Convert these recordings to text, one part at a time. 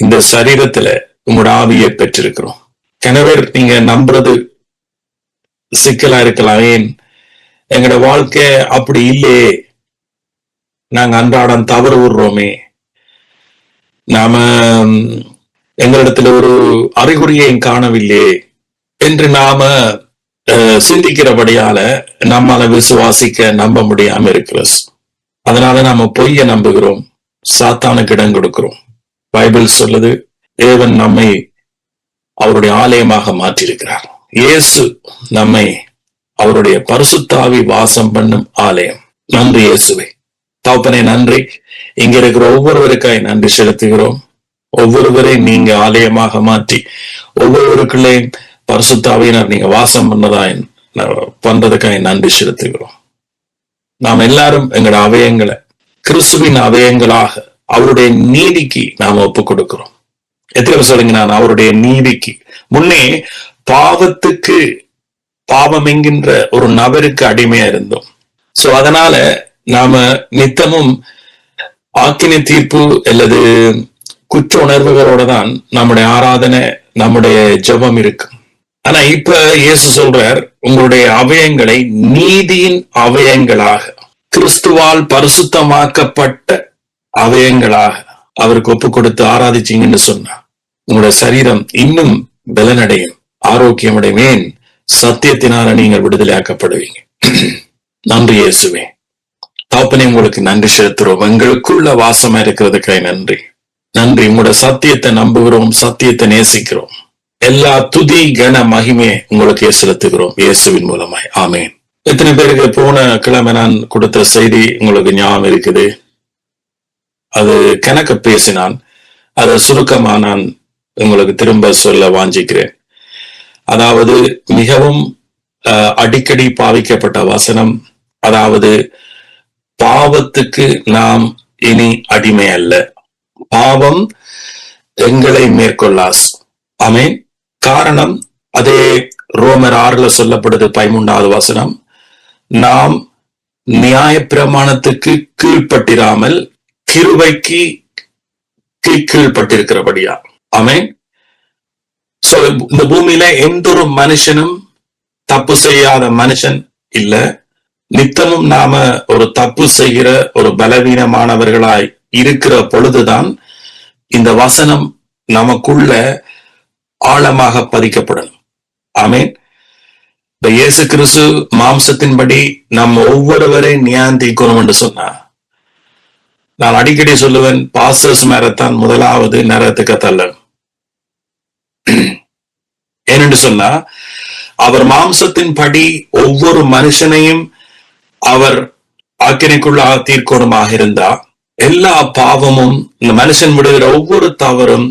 இந்த சரீரத்துல உங்களோட ஆவியை பெற்றிருக்கிறோம். கணவர் நீங்க நம்புறது சிக்கலா இருக்கலாம். ஏன் எங்களோட வாழ்க்கை அப்படி இல்லையே, நாங்க அன்றாடம் தவறு விடுறோமே, நாம எங்களிடத்துல ஒரு அறிகுறியையும் காணவில்லையே என்று நாம சிந்திக்கிறபடியால நம்மால விசுவாசிக்க நம்ப முடியாம இருக்கிறோம். அதனால நாம பொய்ய நம்புகிறோம், சாத்தானுக்கு இடம் கொடுக்கிறோம். பைபிள் சொல்லுது, தேவன் நம்மை அவருடைய ஆலயமாக மாற்றியிருக்கிறார். இயேசு நம்மை அவருடைய பரிசுத்தாவி வாசம் பண்ணும் ஆலயம். நன்றி இயேசுவே. தகப்பனே நன்றி. இங்க இருக்கிற ஒவ்வொருவருக்காய் நன்றி செலுத்துகிறோம். ஒவ்வொருவரையும் நீங்க ஆலயமாக மாற்றி ஒவ்வொருவருக்குள்ளேயும் பரிசுத்தாவியினர் நீங்க வாசம் பண்றதுக்காக நன்றி செலுத்துகிறோம். நாம் எல்லாரும் எங்களோட அவயங்களை கிறிஸ்துவின் அவயங்களாக அவருடைய நீதிக்கு நாம் ஒப்பு கொடுக்கிறோம். எத்தனை சொல்லுங்க, நான் அவருடைய நீதிக்கு முன்னே பாவம் என்கின்ற ஒரு நபருக்கு அடிமையா இருந்தோம். சோ அதனால நாம நித்தமும் ஆக்கினை தீர்ப்பு அல்லது குற்ற உணர்வுகளோட தான் நம்முடைய ஆராதனை, நம்முடைய ஜெபம் இருக்கு. ஆனா இப்ப இயேசு சொல்றார், உங்களுடைய அவயங்களை நீதியின் அவயங்களாக, கிறிஸ்துவால் பரிசுத்தமாக்கப்பட்ட அவயங்களாக அவருக்கு ஒப்பு கொடுத்து ஆராதிச்சீங்கன்னு சொன்னா உங்களுடைய சரீரம் இன்னும் பலனடையும், ஆரோக்கியமடைவேன். சத்தியத்தினால நீங்கள் விடுதலையாக்கப்படுவீங்க. நன்றி இயேசுவே. தகப்பனே உங்களுக்கு நன்றி செலுத்துறோம். எங்களுக்குள்ள வாசமா இருக்கிறதுக்காக நன்றி. நன்றி. உங்களோட சத்தியத்தை நம்புகிறோம், சத்தியத்தை நேசிக்கிறோம். எல்லா துதி கன மகிமையை உங்களுக்கு செலுத்துகிறோம் இயேசுவின் மூலமாய். ஆமேன். எத்தனை பேருக்கு போன கிழமை நான் கொடுத்த செய்தி உங்களுக்கு ஞாபகம் இருக்குது? அது கணக்க பேசினான், அதை சுருக்கமா நான் உங்களுக்கு திரும்ப சொல்ல வாஞ்சிக்கிறேன். அதாவது மிகவும் அடிக்கடி பாவிக்கப்பட்ட வசனம், அதாவது பாவத்துக்கு நாம் இனி அடிமை அல்ல, பாவம் எங்களை மேற்கொள்ளாஸ். ஆமேன். காரணம் அதே ரோமர் 6 சொல்லப்படுது 13வது வசனம், நாம் நியாயப்பிரமாணத்துக்கு கீழ்பட்டிராமல் கிருபைக்கு கீழ்பட்டிருக்கிறபடியா. ஆமேன். சோ இந்த பூமியில எந்த ஒரு மனுஷனும் தப்பு செய்யாத மனுஷன் இல்ல. நித்தமும் நாம ஒரு தப்பு செய்கிற ஒரு பலவீனமானவர்களாய் இருக்கிற பொழுதுதான் இந்த வசனம் நமக்குள்ள ஆழமாக பதிக்கப்படணும். ஆமேன். இப்ப இயேசு கிறிஸ்து மாம்சத்தின்படி நம்ம ஒவ்வொருவரையும் நியாயந்திக்கணும் என்று சொன்னா, நான் அடிக்கடி சொல்லுவேன், பாஸ்டர்ஸ் மேரத்தான் முதலாவது நரகத்துக்கு தள்ளணும். ஏனென்று சொன்னா, அவர் மாம்சத்தின் படி ஒவ்வொரு மனுஷனையும் அவர் ஆக்கினைக்குள்ளாக தீர்க்கணுமாக இருந்தா, எல்லா பாவமும், இந்த மனுஷன் விடுகிற ஒவ்வொரு தவறும்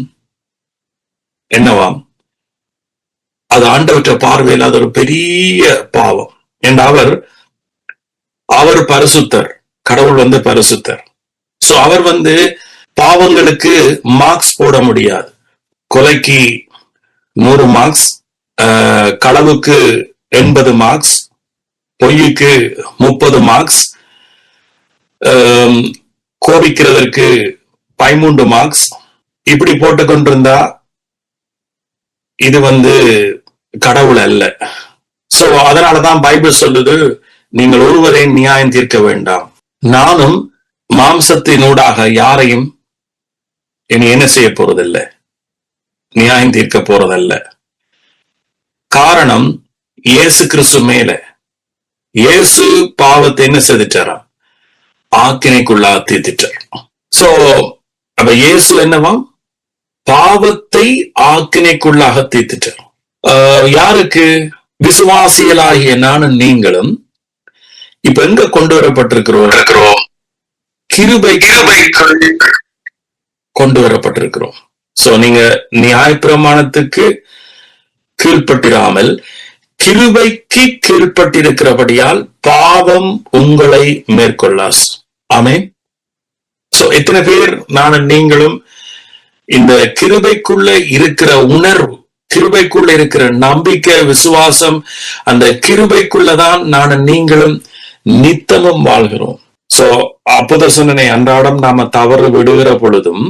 என்னவாம், அது ஆண்டவற்ற பார்வையில் அது ஒரு பெரிய பாவம். என்று அவர் பரிசுத்தர், கடவுள் பரிசுத்தர். சோ அவர் பாவங்களுக்கு மார்க்ஸ் போட முடியாது. கொலைக்கு 100 மார்க்ஸ், களவுக்கு 80 மார்க்ஸ், பொய்யுக்கு 30 மார்க்ஸ், கோபிக்கிறதற்கு 13 மார்க்ஸ், இப்படி போட்டு கொண்டிருந்தா இது கடவுள் அல்ல. சோ அதனாலதான் பைபிள் சொல்லுது, நீங்கள் ஒருவரை நியாயம் தீர்க்க வேண்டாம், நானும் மாம்சத்தினூடாக யாரையும் இனி என்ன செய்ய போறதில்லை, நியாயம் தீர்க்க போறதல்ல. காரணம், இயேசு கிறிஸ்து மேல இயேசு பாவத்தை என்ன செய்துட்டாரா, ஆக்கினைக்குள்ளா தீர்த்திட்டார். சோ அப்ப இயேசு என்னவா, பாவத்தை ஆக்கினைக்குள்ளாக தீர்த்திட்டார். யாருக்கு? விசுவாசிகளாகிய நானும் நீங்களும் இப்ப எங்க கொண்டு வரப்பட்டிருக்கிறோம்? கிருபை கொண்டு வரப்பட்டிருக்கிறோம். சோ நீங்க நியாயப்பிரமாணத்துக்கு கீழ்பட்டிராமல் கிருபைக்கு கீழ்பட்டிருக்கிறபடியால் பாவம் உங்களை மேற்கொள்ளாஸ். ஆமென். சோ எத்தனை பேர் நானும் நீங்களும் இந்த கிருபைக்குள்ள இருக்கிற உணர்வு, கிருபைக்குள்ள இருக்கிற நம்பிக்கை, விசுவாசம், அந்த கிருபைக்குள்ளதான் நானும் நீங்களும் நித்தமும் வாழ்கிறோம். சோ அப்போஸ்தலனை அன்றாடம் நாம தவறு விடுகிற பொழுதும்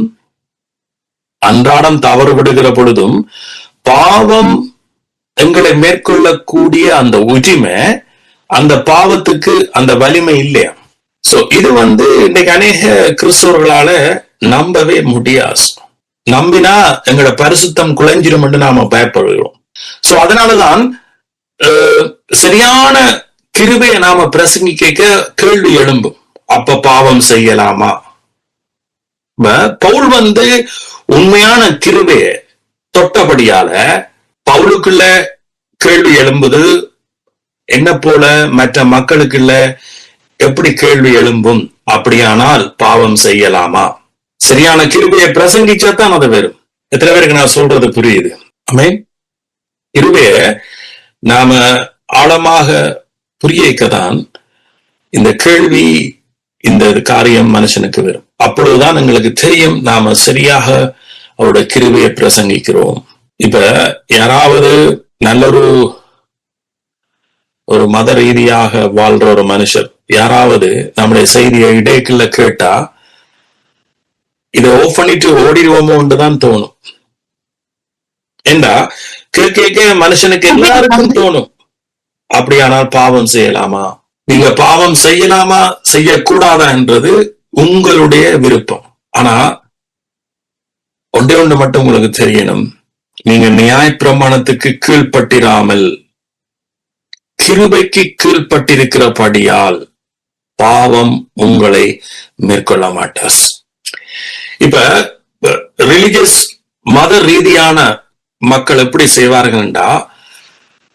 அன்றாடம் தவறு விடுகிற பொழுதும் பாவம் எங்களை மேற்கொள்ளக்கூடிய அந்த உரிமை, அந்த பாவத்துக்கு அந்த வலிமை இல்லையா? சோ இது இன்னைக்கு அநேக கிறிஸ்தவர்களால நம்பவே முடியாது. நம்பினா எங்களோட பரிசுத்தம் குலைஞ்சிரும் என்று நாம பயப்படுகிறோம். சோ அதனாலதான் சரியான கிருபையை நாம பிரசங்கிக்க கேள்வி எழும்பும். அப்ப பாவம் செய்யலாமா? பவுல் உண்மையான கிருபையை தொட்டபடியால பவுலுக்குள்ள கேள்வி எழும்புது. என்ன போல மற்ற மக்களுக்குள்ள எப்படி கேள்வி எழும்பும்? அப்படியானால் பாவம் செய்யலாமா? சரியான கிருபையை பிரசங்கிச்சாதான் அது வரும். எத்தனை பேருக்கு நான் சொல்றது புரியுது? ஆமென். கிருபைய நாம ஆழமாக புரியக்கதான் இந்த கேள்வி, இந்த காரியம் மனுஷனுக்கு வரும். அப்பொழுதுதான் எங்களுக்கு தெரியும் நாம சரியாக அவருடைய கிருபையை பிரசங்கிக்கிறோம். இப்ப யாராவது நல்ல ஒரு மத ரீதியாக வாழ்ற ஒரு மனுஷர் யாராவது நம்முடைய செய்தியை இடைக்குள்ள கேட்டா இதை ஆஃப் பண்ணிட்டு ஓடிடுவோமோன்றுதான் தோணும். ஏண்டா கேட்க மனுஷனுக்கு எல்லாருக்கும் தோணும், அப்படியானால் பாவம் செய்யலாமா? நீங்க பாவம் செய்யலாமா செய்யக்கூடாதா என்றது உங்களுடைய விருப்பம். ஆனா ஒன்று மட்டும் உங்களுக்கு தெரியணும், நீங்க நியாயப்பிரமாணத்துக்கு கீழ்ப்பட்டிராமல் கிருபைக்கு கீழ்ப்பட்டிருக்கிறபடியால் பாவம் உங்களை மேற்கொள்ள மாட்டாஸ். இப்ப ரிலிஜியஸ் மத ரீதியான மக்கள் எப்படி செய்வார்கள்டா,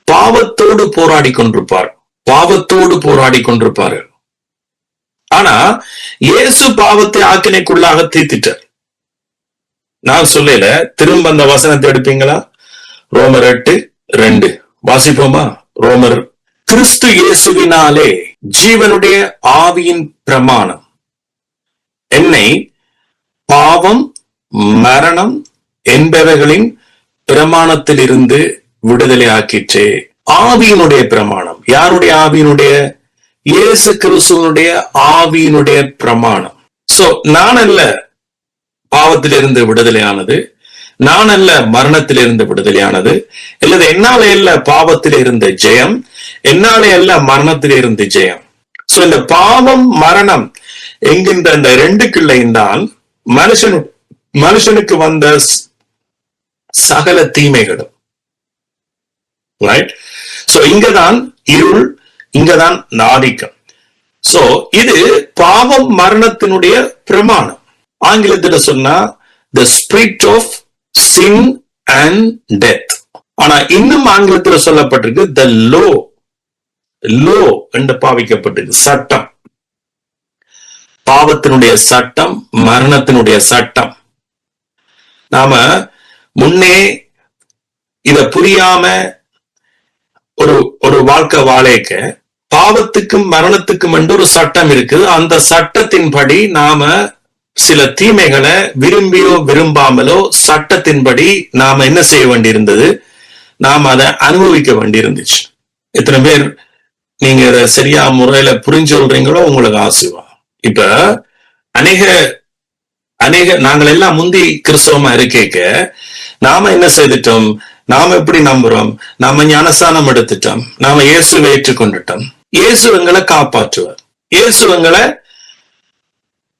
பாவத்தோடு போராடி கொண்டிருப்பார்கள். ஆனா இயேசு பாவத்தை ஆக்கினைக்குள்ளாக தீர்த்திட்டார். நான் சொல்லல, திரும்ப அந்த வசனத்தை எடுப்பீங்களா? ரோமர் 8:2 வாசிப்போமா? ரோமர், கிறிஸ்து இயேசுவினாலே ஜீவனுடைய ஆவியின் பிரமாணம் என்னை பாவம் மரணம் என்பவைகளின் பிரமாணத்திலிருந்து விடுதலை ஆக்கிற்றே. ஆவியினுடைய பிரமாணம். யாருடைய ஆவியினுடைய? இயேசு கிறிஸ்துவனுடைய ஆவியினுடைய பிரமாணம். சோ நான் அல்ல பாவத்திலிருந்து விடுதலையானது, நான் அல்ல மரணத்திலிருந்து விடுதலையானது, அல்லது என்னாலே அல்ல பாவத்திலே இருந்த ஜெயம், என்னாலே அல்ல மரணத்திலே இருந்து ஜெயம். சோ இந்த பாவம் மரணம் என்கின்ற அந்த ரெண்டுக்குள்ளையும் தான் மனுஷனுக்கு வந்த சகல தீமைகளும். ரைட்? சோ இங்கதான் இருள், இங்கதான் ஆதிக்கம். சோ இது பாவம் மரணத்தினுடைய பிரமாணம். ஆங்கிலத்துல சொன்னா the spirit of sin and death. ஆனா இன்னும் ஆங்கிலத்துல சொல்லப்பட்டிருக்கு the law என்று பாவிக்கப்பட்டிருக்கு, சட்டம். பாவத்தினுடைய சட்டம், மரணத்தினுடைய சட்டம். நாம முன்னே இத புரியாம ஒரு வாழ்க்கை வாழைக்க பாவத்துக்கும் மரணத்துக்கும் என்று ஒரு சட்டம் இருக்குது. அந்த சட்டத்தின்படி நாம சில தீமைகளை விரும்பியோ விரும்பாமலோ சட்டத்தின்படி நாம என்ன செய்ய வேண்டியிருந்தது? நாம அதை அனுபவிக்க வேண்டியிருந்துச்சு. எத்தனை பேர் நீங்க இதை சரியா முறையில புரிஞ்சு சொல்றீங்களோ உங்களுக்கு ஆசீர்வாதம். இப்ப அநேக நாங்கள் எல்லாம் முந்தி கிறிஸ்தவமா இருக்க நாம என்ன செய்துட்டோம்? நாம எப்படி நம்புறோம்? நாம ஞானஸ்தானம் எடுத்துட்டோம், நாம இயேசுவை ஏற்றுக்கொண்டுட்டோம். இயேசு எங்களை காப்பாற்றுவார், இயேசு எங்களை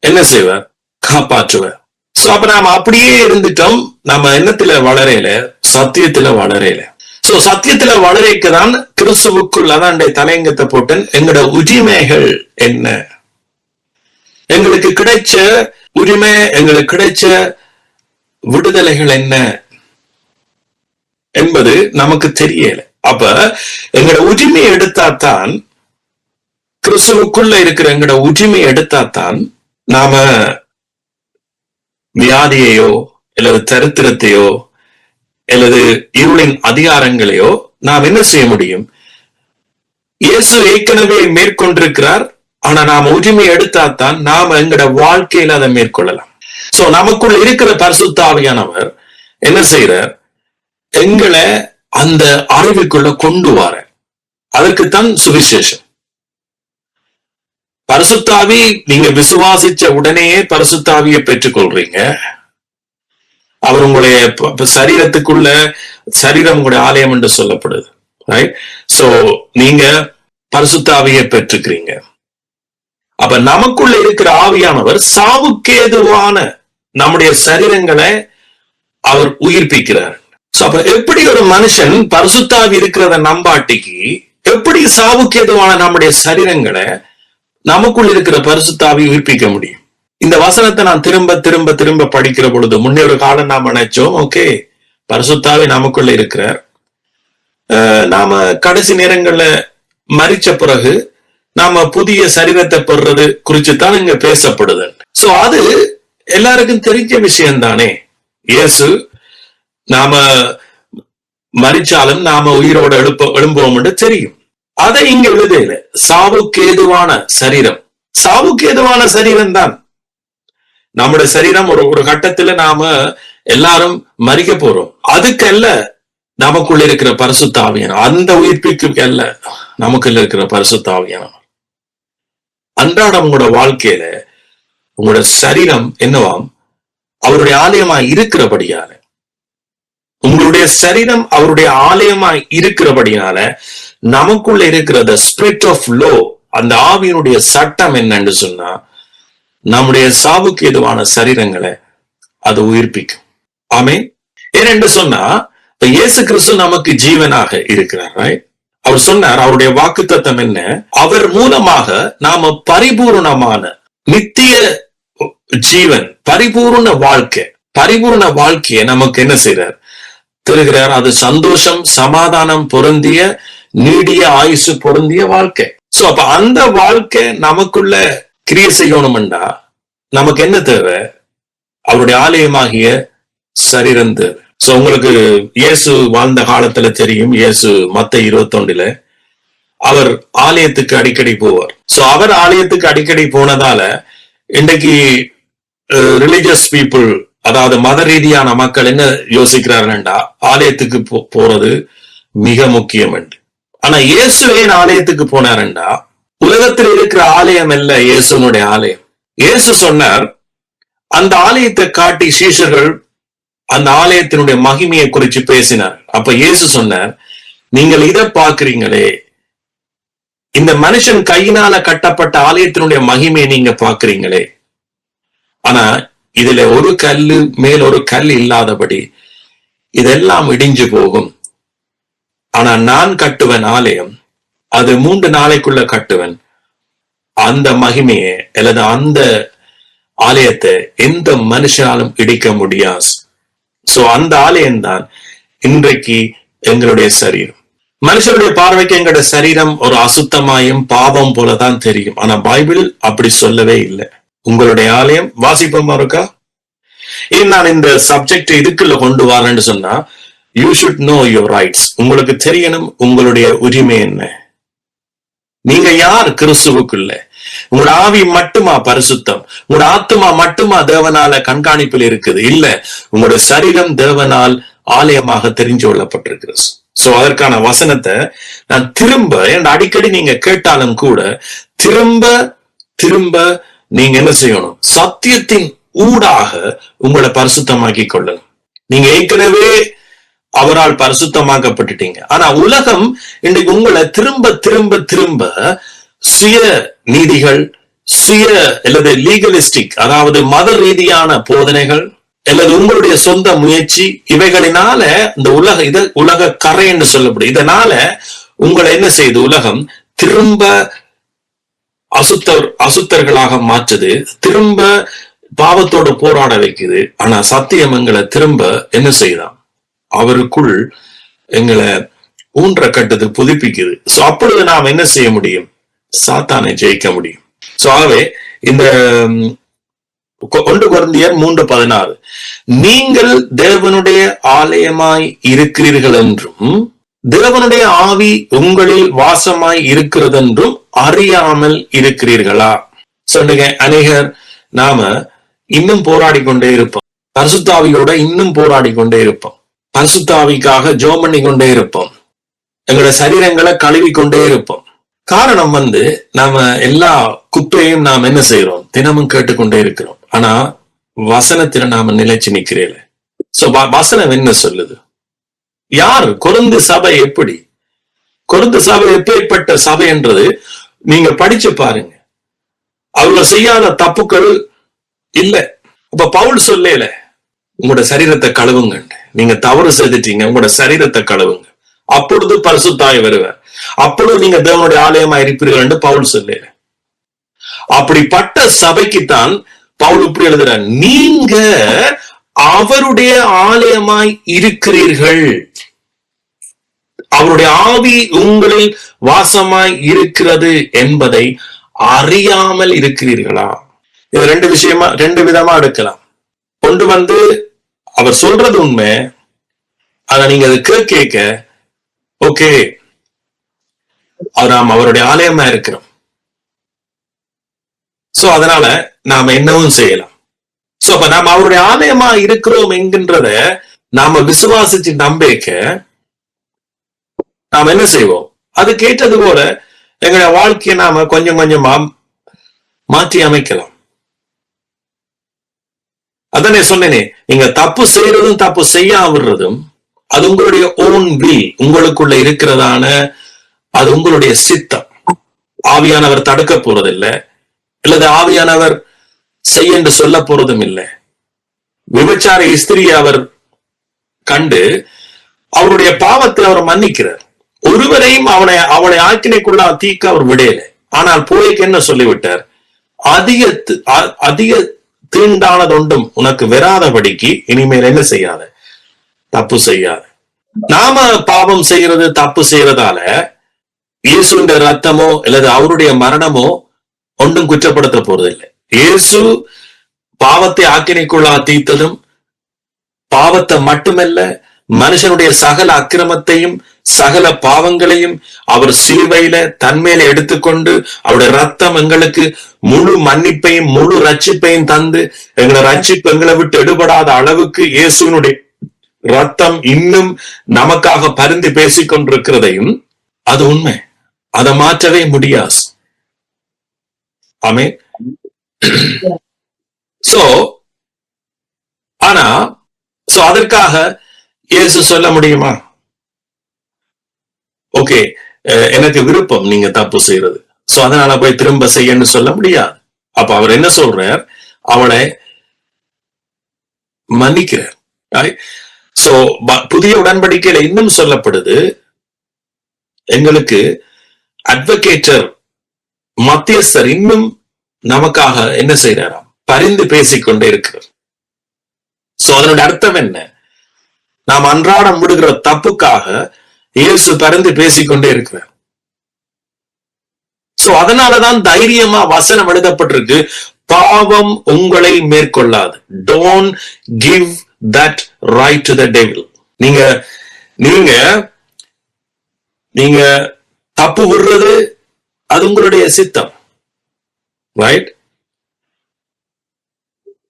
என்ன செய்வார்? காப்பாற்றுவார். சோ அப்ப நாம அப்படியே இருந்துட்டோம். நம்ம எண்ணத்துல வளரையில, சத்தியத்துல வளரையில. சோ சத்தியத்துல வளரைக்குதான் கிறிஸ்துவுக்குள் அதான் தலையங்கத்தை போட்டேன். எங்களோட உரிமைகள் என்ன? எங்களுக்கு கிடைச்ச உரிமை, எங்களுக்கு கிடைச்ச விடுதலைகள் என்ன என்பது நமக்கு தெரியல. அப்ப எங்களோட உரிமையை எடுத்தாத்தான், கிறிஸ்துவுக்குள்ள இருக்கிற எங்களோட உரிமையை எடுத்தாத்தான் நாம வியாதியையோ அல்லது தரித்திரத்தையோ அல்லது இருளின் அதிகாரங்களையோ நாம் என்ன செய்ய முடியும்? இயேசு ஏற்கனவே மேற்கொண்டிருக்கிறார். ஆனா நாம உரிமை எடுத்தாத்தான் நாம எங்களோட வாழ்க்கையில அதை மேற்கொள்ளலாம். சோ நமக்குள்ள இருக்கிற பரிசுத்த ஆவியானவர் என்ன செய்யறார்? எங்களை அந்த அறிவுக்குள்ள கொண்டு வர, அதற்குத்தான் சுவிசேஷம். பரிசுத்தாவி நீங்க விசுவாசிச்ச உடனேயே பரிசுத்தாவியை பெற்றுக்கொள்றீங்க. அவர் உங்களுடைய சரீரத்துக்குள்ள சரீரம் உங்களுடைய ஆலயம் என்று சொல்லப்படுது. ரைட்? சோ நீங்க பரிசுத்த ஆவியை பெற்றுக்கிறீங்க. அப்ப நமக்குள்ள இருக்கிற ஆவியானவர் சாவுக்கேதுவான நம்முடைய சரீரங்களை அவர் உயிர்ப்பிக்கிறார். அப்ப எப்படி ஒரு மனுஷன் பரிசுத்தாவி இருக்கிறத நம்பாட்டிக்கு எப்படி சாவுக்கேதுவான நம்முடைய சரீரங்களை நமக்குள்ள இருக்கிற பரிசுத்தாவி உயிர்ப்பிக்க முடியும்? இந்த வசனத்தை நான் திரும்ப திரும்ப திரும்ப படிக்கிற பொழுது முன்னே ஒரு காலம் நாம் நினைச்சோம், ஓகே பரிசுத்தாவி நமக்குள்ள இருக்கிறார், நாம கடைசி நேரங்கள்ல மரிச்ச பிறகு நாம புதிய சரீரத்தை பெறுறது குறிச்சுதான் இங்க பேசப்படுது. சோ அது எல்லாருக்கும் தெரிஞ்ச விஷயம் தானே. இயேசு நாம மரிச்சாலும் நாம உயிரோட எழும்புவோம் என்று தெரியும். அதை இங்க எழுதையில சாவுக்கேதுவான சரீரம், சாவுக்கேதுவான சரீரம் தான் நம்முடைய சரீரம். ஒரு கட்டத்துல நாம எல்லாரும் மரிக்க போறோம். அதுக்கல்ல நமக்குள்ள இருக்கிற பரிசுத்த ஆவியானவர், அந்த உயிர்ப்பிக்கு அல்ல நமக்குள்ள இருக்கிற பரிசுத்த ஆவியானவர். அன்றாடம் உங்களோட வாழ்க்கையில உங்களோட சரீரம் என்னவாம்? அவருடைய ஆலயமாய் இருக்கிறபடியால, உங்களுடைய சரீரம் அவருடைய ஆலயமாய் இருக்கிறபடியால நமக்குள்ள இருக்கிற the spirit of law, அந்த ஆவியினுடைய சட்டம் என்னன்னு சொன்னா நம்முடைய சாவுக்கு எதுவான சரீரங்களை அது உயிர்ப்பிக்கும். ஆமென். ஏனென்று சொன்னா இயேசு கிறிஸ்து நமக்கு ஜீவனாக இருக்கிறார். அவர் சொன்னார், அவருடைய வாக்குத்தத்தம் என்ன? அவர் மூலமாக நாம பரிபூர்ணமான நித்திய ஜீவன், பரிபூர்ண வாழ்க்கையை நமக்கு என்ன செய்றார்? தருகிறார். அது சந்தோஷம், சமாதானம் பொருந்திய, நீடிய ஆயுசு பொருந்திய வாழ்க்கை. சோ அப்ப அந்த வாழ்க்கை நமக்குள்ள கிரியை செய்யணும்டா நமக்கு என்ன தேவை? அவருடைய ஆலயமாகிய சரீரம் தேவை. சோ உங்களுக்கு இயேசு வாழ்ந்த காலத்துல தெரியும், இயேசு மத்தேயு 21 அவர் ஆலயத்துக்கு அடிக்கடி போவார். சோ அவர் ஆலயத்துக்கு அடிக்கடி போனதால இன்றைக்கு ரிலிஜியஸ் பீப்புள், அதாவது மத ரீதியான மக்கள் என்ன யோசிக்கிறார்கள்டா, ஆலயத்துக்கு போறது மிக முக்கியம் என்று. ஆனா இயேசு ஏன் ஆலயத்துக்கு போனாருண்டா, உலகத்தில் இருக்கிற ஆலயம் அல்ல இயேசுனுடைய ஆலயம். இயேசு சொன்னார், அந்த ஆலயத்தை காட்டி சீஷர்கள் அந்த ஆலயத்தினுடைய மகிமையை குறித்து பேசினார். அப்ப இயேசு சொன்னார், நீங்கள் இதை பார்க்கிறீங்களே, இந்த மனுஷன் கையினால கட்டப்பட்ட ஆலயத்தினுடைய மகிமையை நீங்க பார்க்கிறீங்களே, ஆனா இதுல ஒரு கல்லு மேல் ஒரு கல் இல்லாதபடி இதெல்லாம் இடிஞ்சு போகும். ஆனா நான் கட்டுவன் ஆலயம், அது 3 நாளைக்குள்ள கட்டுவன். அந்த மகிமையை அல்லது அந்த ஆலயத்தை எந்த மனுஷனாலும் இடிக்க முடியாது. சோ அந்த ஆலயம்தான் இன்றைக்கு எங்களுடைய சரீரம். மனுஷனுடைய பார்வைக்கு எங்களுடைய சரீரம் ஒரு அசுத்தமாயும் பாவம் போலதான் தெரியும். ஆனா பைபிள் அப்படி சொல்லவே இல்லை. உங்களுடைய ஆலயம் வாசிப்போமா இருக்கா? ஏன் நான் இந்த சப்ஜெக்ட் இதுக்குள்ள கொண்டு வரேன்னு சொன்னா, you should know your rights. உங்களுக்கு தெரியணும் உங்களுடைய உரிமை என்ன. நீங்க யார் கிறிஸ்துவுக்குள்ள? உங்களோட ஆவி மட்டுமா பரிசுத்தம்? உங்களோட ஆத்மா மட்டுமா தேவனால கண்காணிப்பில் இருக்குது? இல்ல, உங்களோட சரீரம் தேவனால் ஆலயமாக தெரிஞ்சு கொள்ளப்பட்டிருக்கிறது. சோ அதற்கான வசனத்தை நான் திரும்ப அடிக்கடி நீங்க கேட்டாலும் கூட திரும்ப திரும்ப நீங்க என்ன செய்யணும்? சத்தியத்தின் ஊடாக உங்களை பரிசுத்தமாக்கி கொள்ளணும். நீங்க ஏற்கனவே அவரால் பரிசுத்தமாக்கப்பட்டுட்டீங்க. ஆனா உலகம் இன்றைக்கு உங்களை திரும்ப திரும்ப திரும்ப சுய நீதிகள், சுய அல்லது லீகலிஸ்டிக், அதாவது மத ரீதியான போதனைகள் அல்லது உங்களுடைய சொந்த முயற்சி, இவைகளினால இந்த உலக கரை என்று சொல்லப்படும். இதனால உங்களை என்ன செய்யுது? உலகம் திரும்ப அசுத்தர்களாக மாற்றுது, திரும்ப பாவத்தோடு போராட வைக்குது. ஆனா சத்தியம் எங்களை திரும்ப என்ன செய்யுதான்? அவருக்குள் எங்களை ஊன்ற கட்டது புதுப்பிக்குது. சோ அப்பொழுது நாம் என்ன செய்ய முடியும்? சாத்தானை ஜெயிக்க முடியும். சோ ஆகவே இந்த 1 கொரிந்தியர் 3:16, நீங்கள் தேவனுடைய ஆலயமாய் இருக்கிறீர்கள் என்றும் தேவனுடைய ஆவி உங்களில் வாசமாய் இருக்கிறது என்றும் அறியாமல் இருக்கிறீர்களா? சொல்லுங்க. அநேகர் நாம இன்னும் போராடி கொண்டே இருப்போம், பரிசுத்தாவியோட இன்னும் போராடி கொண்டே இருப்போம், பரிசுத்தாவிக்காக ஜெபம் பண்ணி கொண்டே இருப்போம், எங்களோட சரீரங்களை கழுவி கொண்டே இருப்போம். காரணம் நாம எல்லா குப்பையும் நாம் என்ன செய்யறோம்? தினமும் கேட்டுக்கொண்டே இருக்கிறோம். ஆனா வசனத்துல நாம நிலைச்சு நிக்கிறேன். சோ வசனம் என்ன சொல்லுது? யாரு கொரிந்து சபை? எப்படி கொரிந்து சபை எப்பேற்பட்ட சபை என்றது நீங்க படிச்சு பாருங்க. அவங்க செய்யாத தப்புக்கள் இல்ல. இப்ப பவுல் சொல்லல உங்களோட சரீரத்தை கழுவுங்க, நீங்க தவறு செய்துட்டீங்க, உங்களோட சரீரத்தை கழுவுங்க, அப்பொழுது பரிசுத்தாய் வருவார், அப்பொழுது நீங்க தேவனுடைய ஆலயமா இருப்பீர்கள் என்று பவுல் சொல்லல. அப்படிப்பட்ட சபைக்குத்தான் பவுல் இப்படி எழுதுறார், நீங்க அவருடைய ஆலயமாய் இருக்கிறீர்கள், அவருடைய ஆவி உங்களில் வாசமாய் இருக்கிறது என்பதை அறியாமல் இருக்கிறீர்களா? இது ரெண்டு விதமா எடுக்கலாம். ஒன்று அவர் சொல்றது உண்மை, ஆனா நீங்க அதை கேட்க ஓகே நாம் அவருடைய ஆலயமா இருக்கிறோம், சோ அதனால நாம என்னவும் செய்யலாம். சோ அப்ப நாம அவருடைய ஆலயமா இருக்கிறோம் என்கின்றத நாம விசுவாசிச்சு நம்பிக்க நாம என்ன செய்வோம்? அது கேட்டது போல எங்களுடைய வாழ்க்கையை நாம கொஞ்சம் கொஞ்சமா மாற்றி அமைக்கலாம். அதனே சொன்னேனே, நீங்க தப்பு செய்யறதும் தப்பு செய்யாம விடுறதும் அது உங்களுடைய ஓன் வில், உங்களுக்குள்ள இருக்கிறதான அது உங்களுடைய சித்தம். ஆவியானவர் தடுக்க போறதில்லை, அல்லது ஆவியானவர் செய்ய என்று சொல்ல போறதும் இல்லை. விபச்சார ஸ்திரியை அவர் கண்டு அவருடைய பாவத்தை அவர் மன்னிக்கிறார். ஒருவரையும் அவளை ஆக்கினைக்குள்ள தீக்க அவர் விடையல. ஆனால் போய்க்கு என்ன சொல்லிவிட்டார்? அதிக தீண்டானதொண்டும் உனக்கு வராதபடிக்கு இனிமேல் என்ன செய்யாத, தப்பு செய்யாத. நாம பாவம் செய்யறது தப்பு செய்யறதால இயேசுடைய ரத்தமோ அல்லது அவருடைய மரணமோ ஒன்றும் குற்றப்படுத்த போறதில்லை. இயேசு பாவத்தை ஆக்கினைக்குள்ளா தீர்த்ததும் பாவத்தை மட்டுமல்ல, மனுஷனுடைய சகல அக்கிரமத்தையும் சகல பாவங்களையும் அவர் சிலுவையில தன்மேல எடுத்துக்கொண்டு அவருடைய ரத்தம் எங்களுக்கு முழு மன்னிப்பையும் முழு ரட்சிப்பையும் தந்து எங்களை ரட்சிப்பு எங்களை விட்டு எடுபடாத அளவுக்கு இயேசுனுடைய ரத்தம் இன்னும் நமக்காக பரிந்து பேசிக் கொண்டிருக்கிறதையும் அது உண்மை, அதை மாற்றவே முடியாது. ஆமென். சோ ஆனா அதற்காக இயேசு சொல்ல முடியுமா? ஓகே, எனக்கு விருப்பம் நீங்க தப்பு செய்யறது, சோ அதனால போய் திரும்ப செய்யன்னு சொல்ல முடியாது. அப்ப அவர் என்ன சொல்றார்? அவளை மன்னிக்கிறார். சோ புதிய உடன்படிக்கையில இன்னும் சொல்லப்படுது, எங்களுக்கு அட்வொகேட்டர் மத்தியஸ்தர் இன்னும் நமக்காக என்ன செய்யறாராம்? பரிந்து பேசிக்கொண்டே இருக்கிறார். சோ அதனுடைய அர்த்தம் என்ன? நாம் அன்றாடம் விடுகிற தப்புக்காக இயேசு பரிந்து பேசிக்கொண்டே இருக்கிறார். சோ அதனாலதான் தைரியமா வசனம் எழுதப்பட்டிருக்கு, பாவம் உங்களை மேற்கொள்ளாது. Don't give that right to the devil. நீங்க நீங்க நீங்க தப்பு விடுறது அது உங்களுடைய சித்தம், ரைட்?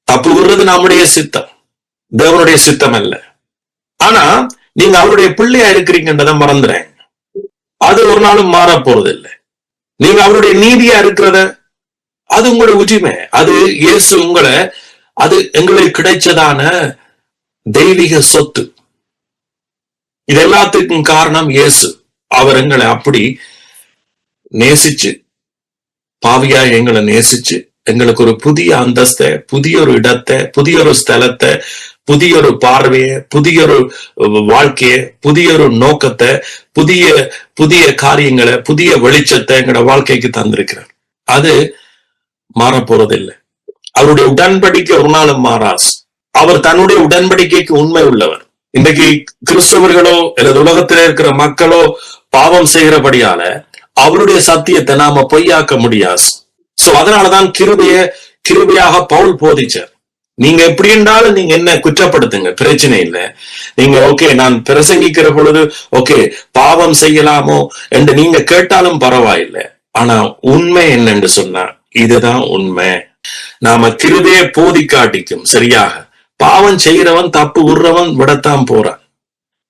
தப்பு விடுறது நம்முடைய சித்தம், தேவனுடைய சித்தம் அல்ல. ஆனா நீங்க அவருடைய பிள்ளையா இருக்கிறீங்கன்றதை மறந்துறேன், அது ஒரு நாளும் மாற போறது இல்லை. நீங்க அவருடைய நீதியா இருக்கிறத அது உங்களுடைய உரிமை, அது இயேசு உங்களை, அது எங்களுக்கு கிடைச்சதான தெய்வீக சொத்து. இது எல்லாத்துக்கும் காரணம் இயேசு. அவர் எங்களை அப்படி நேசிச்சு, பாவியா எங்களை நேசிச்சு எங்களுக்கு ஒரு புதிய அந்தஸ்தை, புதிய ஒரு இடத்தை, புதிய ஒரு ஸ்தலத்தை, புதிய ஒரு பார்வையை, புதிய ஒரு வாழ்க்கைய, புதிய ஒரு நோக்கத்தை, புதிய புதிய காரியங்களை, புதிய வெளிச்சத்தை எங்களோட வாழ்க்கைக்கு தந்திருக்கிறார். அது மாற போறதில்லை. அவருடைய உடன்படிக்கை ஒரு நாளும் மாறாது. அவர் தன்னுடைய உடன்படிக்கைக்கு உண்மை உள்ளவர். இன்றைக்கு கிறிஸ்தவர்களோ அல்லது உலகத்தில் இருக்கிற மக்களோ பாவம் செய்கிறபடியால அவருடைய சத்தியத்தை நாம பொய்யாக்க முடியாது. சோ அதனாலதான் கிருபையாக பவுல் போதிச்சார். நீங்க எப்படி இருந்தாலும் நீங்க என்ன குற்றப்படுத்துங்க, பிரச்சனை இல்லை. நீங்க ஓகே, நான் பிரசங்கிக்கிற பொழுது ஓகே பாவம் செய்யலாமோ என்று நீங்க கேட்டாலும் பரவாயில்லை. ஆனா உண்மை என்னன்னு சொன்னா இதுதான் உண்மை. நாம கிருபையை போதிக்காட்டிக்கும் சரியாக பாவம் செய்கிறவன், தப்பு விடுறவன் விடத்தான் போறான்.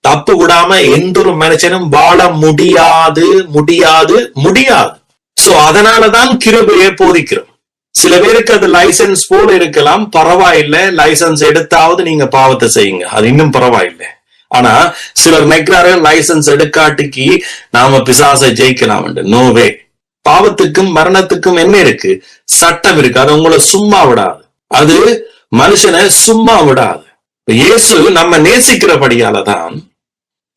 தப்பு விடாம எந்த ஒரு மனுஷனும் வாழ முடியாது முடியாது முடியாது. சோ அதனாலதான் கிருபையை போதிக்கிறோம். சில பேருக்கு அது லைசன்ஸ் போல இருக்கலாம், பரவாயில்லை, லைசன்ஸ் எடுத்தாவது நீங்க பாவத்தை செய்யுங்க, அது இன்னும் பரவாயில்லை. ஆனா சிலர் நினைக்கிறாரு லைசன்ஸ் எடுக்காட்டிக்கு நாம பிசாசை ஜெயிக்கலாம். நோவே. பாவத்துக்கும் மரணத்துக்கும் என்ன இருக்கு? சட்டம் இருக்கு. அது உங்களை சும்மா விடாது, அது மனுஷனை சும்மா விடாது. இயேசு நம்ம நேசிக்கிறபடியாலதான்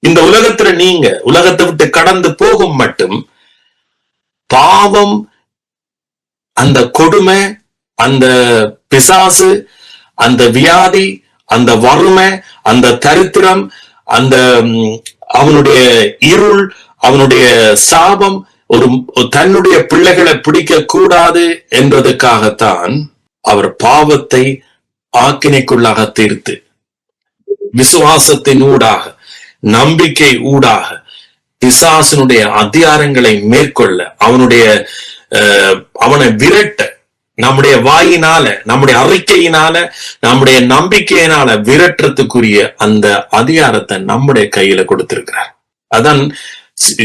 இந்த உலகத்துல நீங்க உலகத்தை விட்டு கடந்து போகும் மட்டும் பாவம், அந்த கொடுமை, அந்த பிசாசு, அந்த வியாதி, அந்த வறுமை, அந்த தரித்திரம், அந்த அவனுடைய இருள், அவனுடைய சாபம் ஒரு தன்னுடைய பிள்ளைகளை பிடிக்க கூடாது என்பதற்காகத்தான் அவர் பாவத்தை ஆக்கினைக்குள்ளாக தீர்த்து விசுவாசத்தின் ஊடாக, நம்பிக்கை ஊடாக பிசாசனுடைய அதிகாரங்களை மேற்கொள்ள, அவனை விரட்ட, நம்முடைய வாயினால, நம்முடைய அறிக்கையினால, நம்முடைய நம்பிக்கையினால விரட்டுறதுக்குரிய அந்த அதிகாரத்தை நம்முடைய கையில கொடுத்திருக்கிறார். அதான்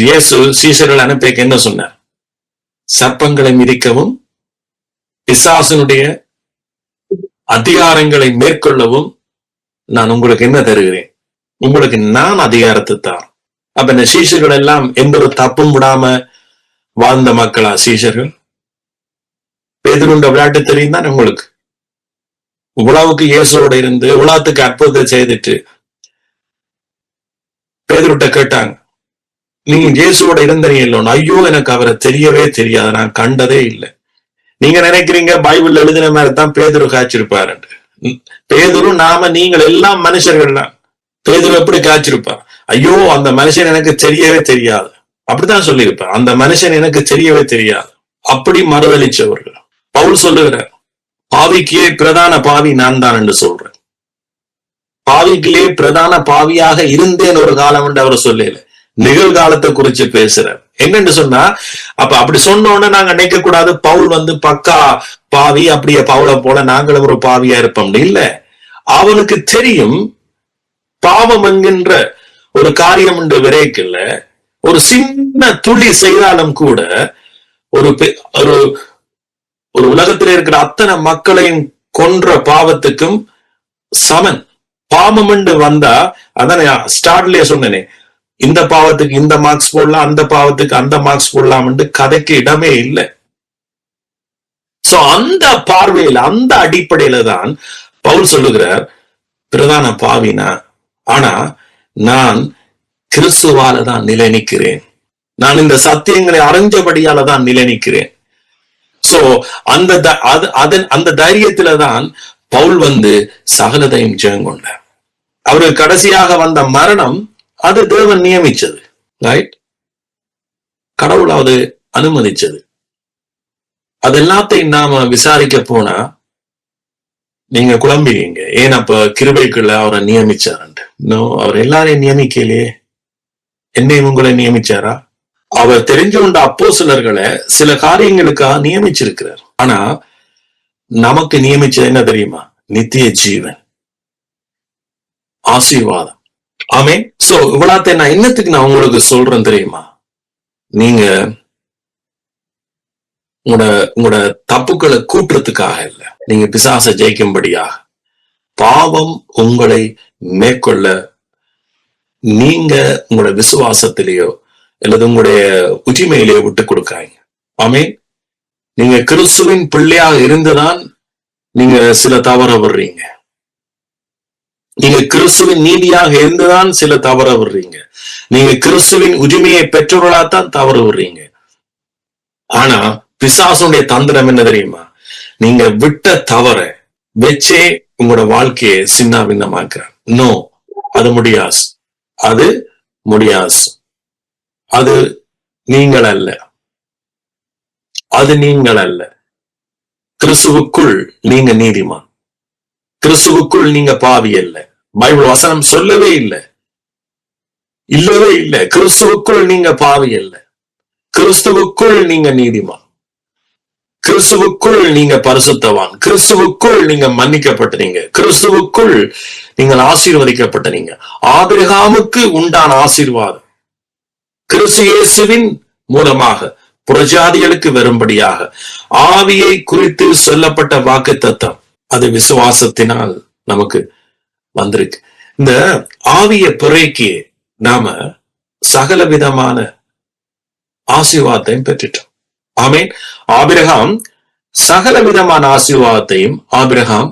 இயேசு சீஷர்கள் அனுப்பிக்க என்ன சொன்னார்? சர்ப்பங்களை மிதிக்கவும் பிசாசனுடைய அதிகாரங்களை மேற்கொள்ளவும் நான் உங்களுக்கு என்ன தருகிறேன்? உங்களுக்கு நான் அதிகாரத்தை தான். அப்ப இந்த சீஷர்கள் எல்லாம் எந்த ஒரு தப்பும் விடாம வாழ்ந்த மக்களா சீஷர்கள்? பேதுருண்ட விளையாட்டு தெரியும் தான் உங்களுக்கு. உலவுக்கு இயேசுவோட இருந்து உலகத்துக்கு அற்புதத்தை செய்துட்டு பேதுருட்ட கேட்டாங்க, நீங்க இயேசுவோட இருந்தீங்களோ? ஐயோ, எனக்கு அவரை தெரியவே தெரியாது, நான் கண்டதே இல்லை. நீங்க நினைக்கிறீங்க பைபிள் எழுதின மாதிரி தான் பேதுரு காய்ச்சிருப்பாரு. பேதுரு நாம நீங்கள் எல்லாம் மனுஷர்கள் தான். பேதுரு எப்படி காய்ச்சிருப்பார்? ஐயோ, அந்த மனுஷன் எனக்கு தெரியவே தெரியாது, அப்படித்தான் சொல்லியிருப்பார். அந்த மனுஷன் எனக்கு தெரியவே தெரியாது. அப்படி மறுதளிச்சவர்கள். பவுல் சொல்லுகிறார், பாவிக்கே பிரதான பாவி நான் தான் என்று சொல்றேன். பாவிக்கிலே பிரதான பாவியாக இருந்தேன் ஒரு காலம் என்று அவர் சொல்லல, நிகழ்காலத்தை குறிச்சு பேசுறார். என்னன்னு சொன்னா, அப்ப அப்படி சொன்னோன்னு நாங்க நினைக்க கூடாது பவுல் பக்கா பாவி, அப்படியே பவுலை போல நாங்களும் ஒரு பாவியா இருப்போம். இல்ல, அவனுக்கு தெரியும் பாவம் என்கின்ற ஒரு காரியம் என்று விரைக்கல, ஒரு சின்ன துளி செய்தாலும் கூட ஒரு உலகத்தில் இருக்கிற அத்தனை மக்களையும் கொன்ற பாவத்துக்கும் சமன். பாவம் என்று வந்தா, அதான் ஸ்டார்ட்லயே சொன்னேனே, இந்த பாவத்துக்கு இந்த மார்க்ஸ் போடலாம், அந்த பாவத்துக்கு அந்த மார்க்ஸ் போடலாம் என்று கதைக்கு இடமே இல்லை. சோ அந்த பார்வையில, அந்த அடிப்படையில தான் பவுல் சொல்லுகிறார், பிரதான பாவினா, ஆனா நான் கிறிஸ்துவால தான் நிலை நிற்கிறேன், நான் இந்த சத்தியங்களை அறிஞ்சபடியால தான் நிலை நிற்கிறேன். சோ அந்த தைரியத்துலதான் பவுல் சகலதையும் ஜெயங்கொண்டார். அவருக்கு கடைசியாக வந்த மரணம் அது தேவன் நியமிச்சது, ரைட்? கடவுளாவது அனுமதிச்சது. அது எல்லாத்தையும் நாம விசாரிக்க போனா நீங்க குழம்புவீங்க, ஏன் அப்ப கிருபைக்குள்ள அவரை நியமிச்சாருன்ட்டு. அவர் எல்லாரையும் நியமிக்கலையே, என்னையும் உங்களை நியமிச்சாரா? அவர் தெரிஞ்சு கொண்ட அப்போஸ்தலர்களை சில காரியங்களுக்காக நியமிச்சிருக்கிறார். ஆனா நமக்கு நியமிச்சது என்ன தெரியுமா? நித்திய ஜீவன், ஆசீர்வாதம். ஆமே. சோ இவ்வளத்தை நான் என்னத்துக்கு நான் உங்களுக்கு சொல்றேன் தெரியுமா? நீங்க உங்களோட தப்புக்களை கூட்டுறதுக்காக இல்ல, நீங்க பிசாசை ஜெயிக்கும்படியாக. பாவம் உங்களை மேற்கொள்ள நீங்க உங்களோட விசுவாசத்திலேயோ அல்லது உங்களுடைய உரிமையிலேயோ விட்டு கொடுக்காங்க. ஆமே. நீங்க கிறிஸ்துவின் பிள்ளையாக இருந்துதான் நீங்க சில தவற விடுறீங்க. நீங்க கிறிஸ்துவின் நீதியாக இருந்துதான் சில தவற விடுறீங்க. நீங்க கிறிஸ்துவின் உரிமையை பெற்றவர்களாத்தான் தவறு விடுறீங்க. ஆனா பிசாசுடைய தந்திரம் என்ன தெரியுமா? நீங்க விட்ட தவற வச்சே உங்களோட வாழ்க்கையை சின்ன பின்னமாக்குறான். நோ, அது முடியாது, அது முடியாது. அது நீங்கள் அல்ல, அது நீங்கள் அல்ல. கிறிஸ்துவுக்குள் நீங்க நீதிமான், கிறிஸ்துவுக்குள் நீங்க பாவி அல்ல. பைபிள் வசனம் சொல்லவே இல்லை, இல்லவே இல்லை. கிறிஸ்துவுக்குள் நீங்க பாவி அல்ல, கிறிஸ்துவுக்குள் நீங்க நீதிமான், கிறிஸ்துவுக்குள் நீங்க பரிசுத்தவான், கிறிஸ்துவுக்குள் நீங்க மன்னிக்கப்பட்டீங்க, கிறிஸ்துவுக்குள் நீங்கள் ஆசீர்வதிக்கப்பட்டீங்க. ஆபிரகாமுக்கு உண்டான ஆசீர்வாதம் கிறிஸ்து இயேசுவின் மூலமாக புறஜாதிகளுக்கு வரும்படியாக ஆவியை குறித்து சொல்லப்பட்ட வாக்குத்தத்தம் அது விசுவாசத்தினால் நமக்கு வந்திருக்கு. இந்த ஆவிய பிறைக்கு நாம சகல விதமான ஆசீர்வாதத்தையும் பெற்றுட்டோம். ஆமீன். ஆபிரகாம் சகல விதமான ஆசீர்வாதத்தையும் ஆபிரகாம்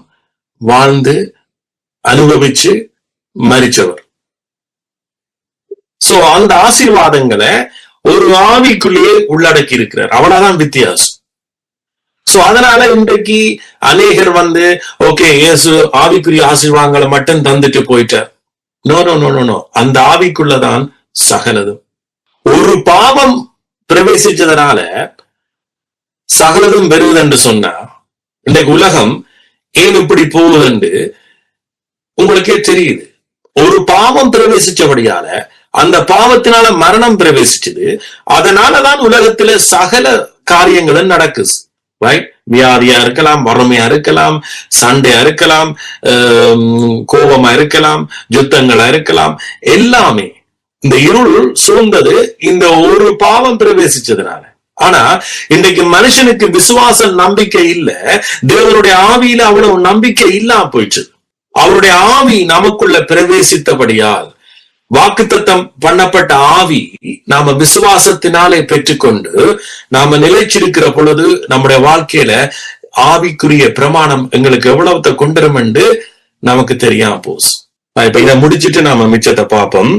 வாழ்ந்து அனுபவிச்சு மரிச்சவர். சோ அந்த ஆசீர்வாதங்களை ஒரு ஆவிக்குள்ளேயே உள்ளடக்கி இருக்கிறார். அவ்வளவுதான் வித்தியாசம். சோ அதனால இன்றைக்கு அநேகர் ஓகே இயேசு ஆவிக்குரிய ஆசீர்வாதங்களை மட்டும் தந்துட்டு போயிட்டார். No no no no no. அந்த ஆவிக்குள்ளதான் சகலதும். ஒரு பாவம் பிரவேசிச்சதனால சகலதும் வருவது என்று சொன்னா இன்றைக்கு உலகம் ஏன் இப்படி போகுது என்று உங்களுக்கே தெரியுது. ஒரு பாவம் பிரவேசிச்சபடியால அந்த பாவத்தினால மரணம் பிரவேசிச்சது. அதனாலதான் உலகத்துல சகல காரியங்களும் நடக்குது. ரைட்? வியாதியா இருக்கலாம், வறுமையா இருக்கலாம், சண்டையா இருக்கலாம், கோபமா இருக்கலாம், யுத்தங்களா இருக்கலாம், எல்லாமே இந்த இருள் சூழ்ந்தது இந்த ஒரு பாவம் பிரவேசிச்சதுனால. ஆனா இன்றைக்கு மனுஷனுக்கு விசுவாச நம்பிக்கை இல்ல. தேவனுடைய ஆவியில அவ்வளவு நம்பிக்கை இல்லாம போயிடுச்சு. அவருடைய ஆவி நமக்குள்ள பிரவேசித்தபடியால் வாக்குத்தத்தம் பண்ணப்பட்ட ஆவி நாம விசுவாசத்தினாலே பெற்றுக்கொண்டு நாம நிலைச்சிருக்கிற பொழுது நம்முடைய வாழ்க்கையில ஆவிக்குரிய பிரமாணம் எங்களுக்கு எவ்வளவு கொண்டுரும் என்று நமக்கு தெரியாம போஸ். இப்ப இதை முடிச்சுட்டு நாம மிச்சத்தை பார்ப்போம்.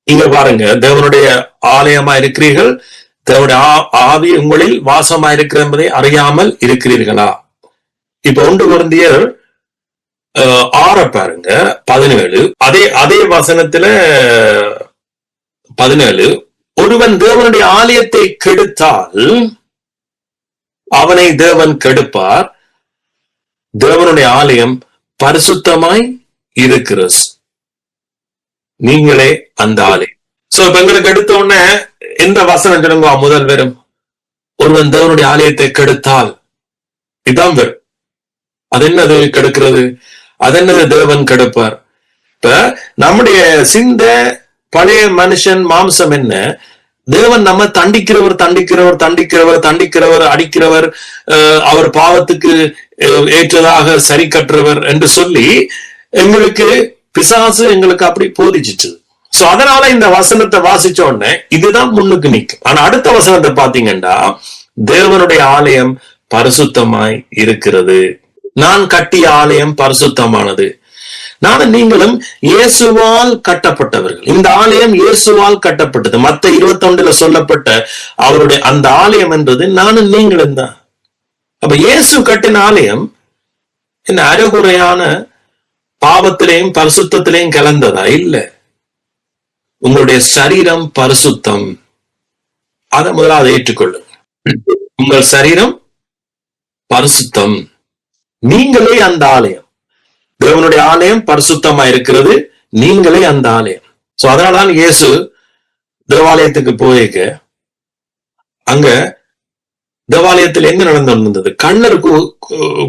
இங்க பாருங்க, தேவனுடைய ஆலயமா இருக்கிறீர்கள், தேவனுடைய ஆவி உங்களில் வாசமா இருக்கிற என்பதை அறியாமல் இருக்கிறீர்களா? இப்ப 1 கொரிந்தியர் 6 பாருங்க, 17. அதே வசனத்துல 17, ஒருவன் தேவனுடைய ஆலயத்தை கெடுத்தால் அவனை தேவன் கெடுப்பார், தேவனுடைய ஆலயம் பரிசுத்தமாய் இருக்கிறது, நீங்களே அந்த ஆலயம். சோ இப்ப எங்களுக்கு எடுத்த உடனே எந்த வசனம் சொல்லுங்க முதல் வரும்? ஒருவன் தேவனுடைய ஆலயத்தை கெடுத்தால், இதான் வரும். அது என்னது கெடுக்கிறது? அது என்னது தேவன் கெடுப்பார்? இப்ப நம்முடைய சிந்த பழைய மனுஷன் மாம்சம் என்ன? தேவன் நம்ம தண்டிக்கிறவர் தண்டிக்கிறவர் தண்டிக்கிறவர் தண்டிக்கிறவர் அடிக்கிறவர், அவர் பாவத்துக்கு ஏற்றதாக சரி கட்டுறவர் என்று சொல்லி எங்களுக்கு பிசாசு எங்களுக்கு அப்படி போதிச்சிச்சு. சோ அதனால இந்த வசனத்தை வாசிச்ச உடனே இதுதான் முன்னுக்கு நிற்கும். ஆனா அடுத்த வசனத்தை பாத்தீங்கன்னா, தேவனுடைய ஆலயம் பரிசுத்தமாய் இருக்கிறது, நான் கட்டிய ஆலயம் பரிசுத்தமானது, நானும் நீங்களும் இயேசுவால் கட்டப்பட்டவர்கள். இந்த ஆலயம் இயேசுவால் கட்டப்பட்டது. மத்த 21 சொல்லப்பட்ட அவருடைய அந்த ஆலயம் என்றது நானும் நீங்களும் தான். அப்ப இயேசு கட்டின ஆலயம் என்ன அரைகுறையான பாவத்திலையும் பரிசுத்திலையும் கலந்ததா? இல்ல. உங்களுடைய சரீரம் பரிசுத்தம். அதை முதலாவது ஏற்றுக்கொள்ளுங்க. உங்கள் சரீரம் பரிசுத்தம், நீங்களே அந்த ஆலயம். தேவனுடைய ஆலயம் பரிசுத்தமா இருக்கிறது, நீங்களே அந்த ஆலயம். சோ அதனாலதான் இயேசு தேவாலயத்துக்கு போயிருக்க, அங்க தேவாலயத்தில் எங்க நடந்திருந்தது? கண்ணர்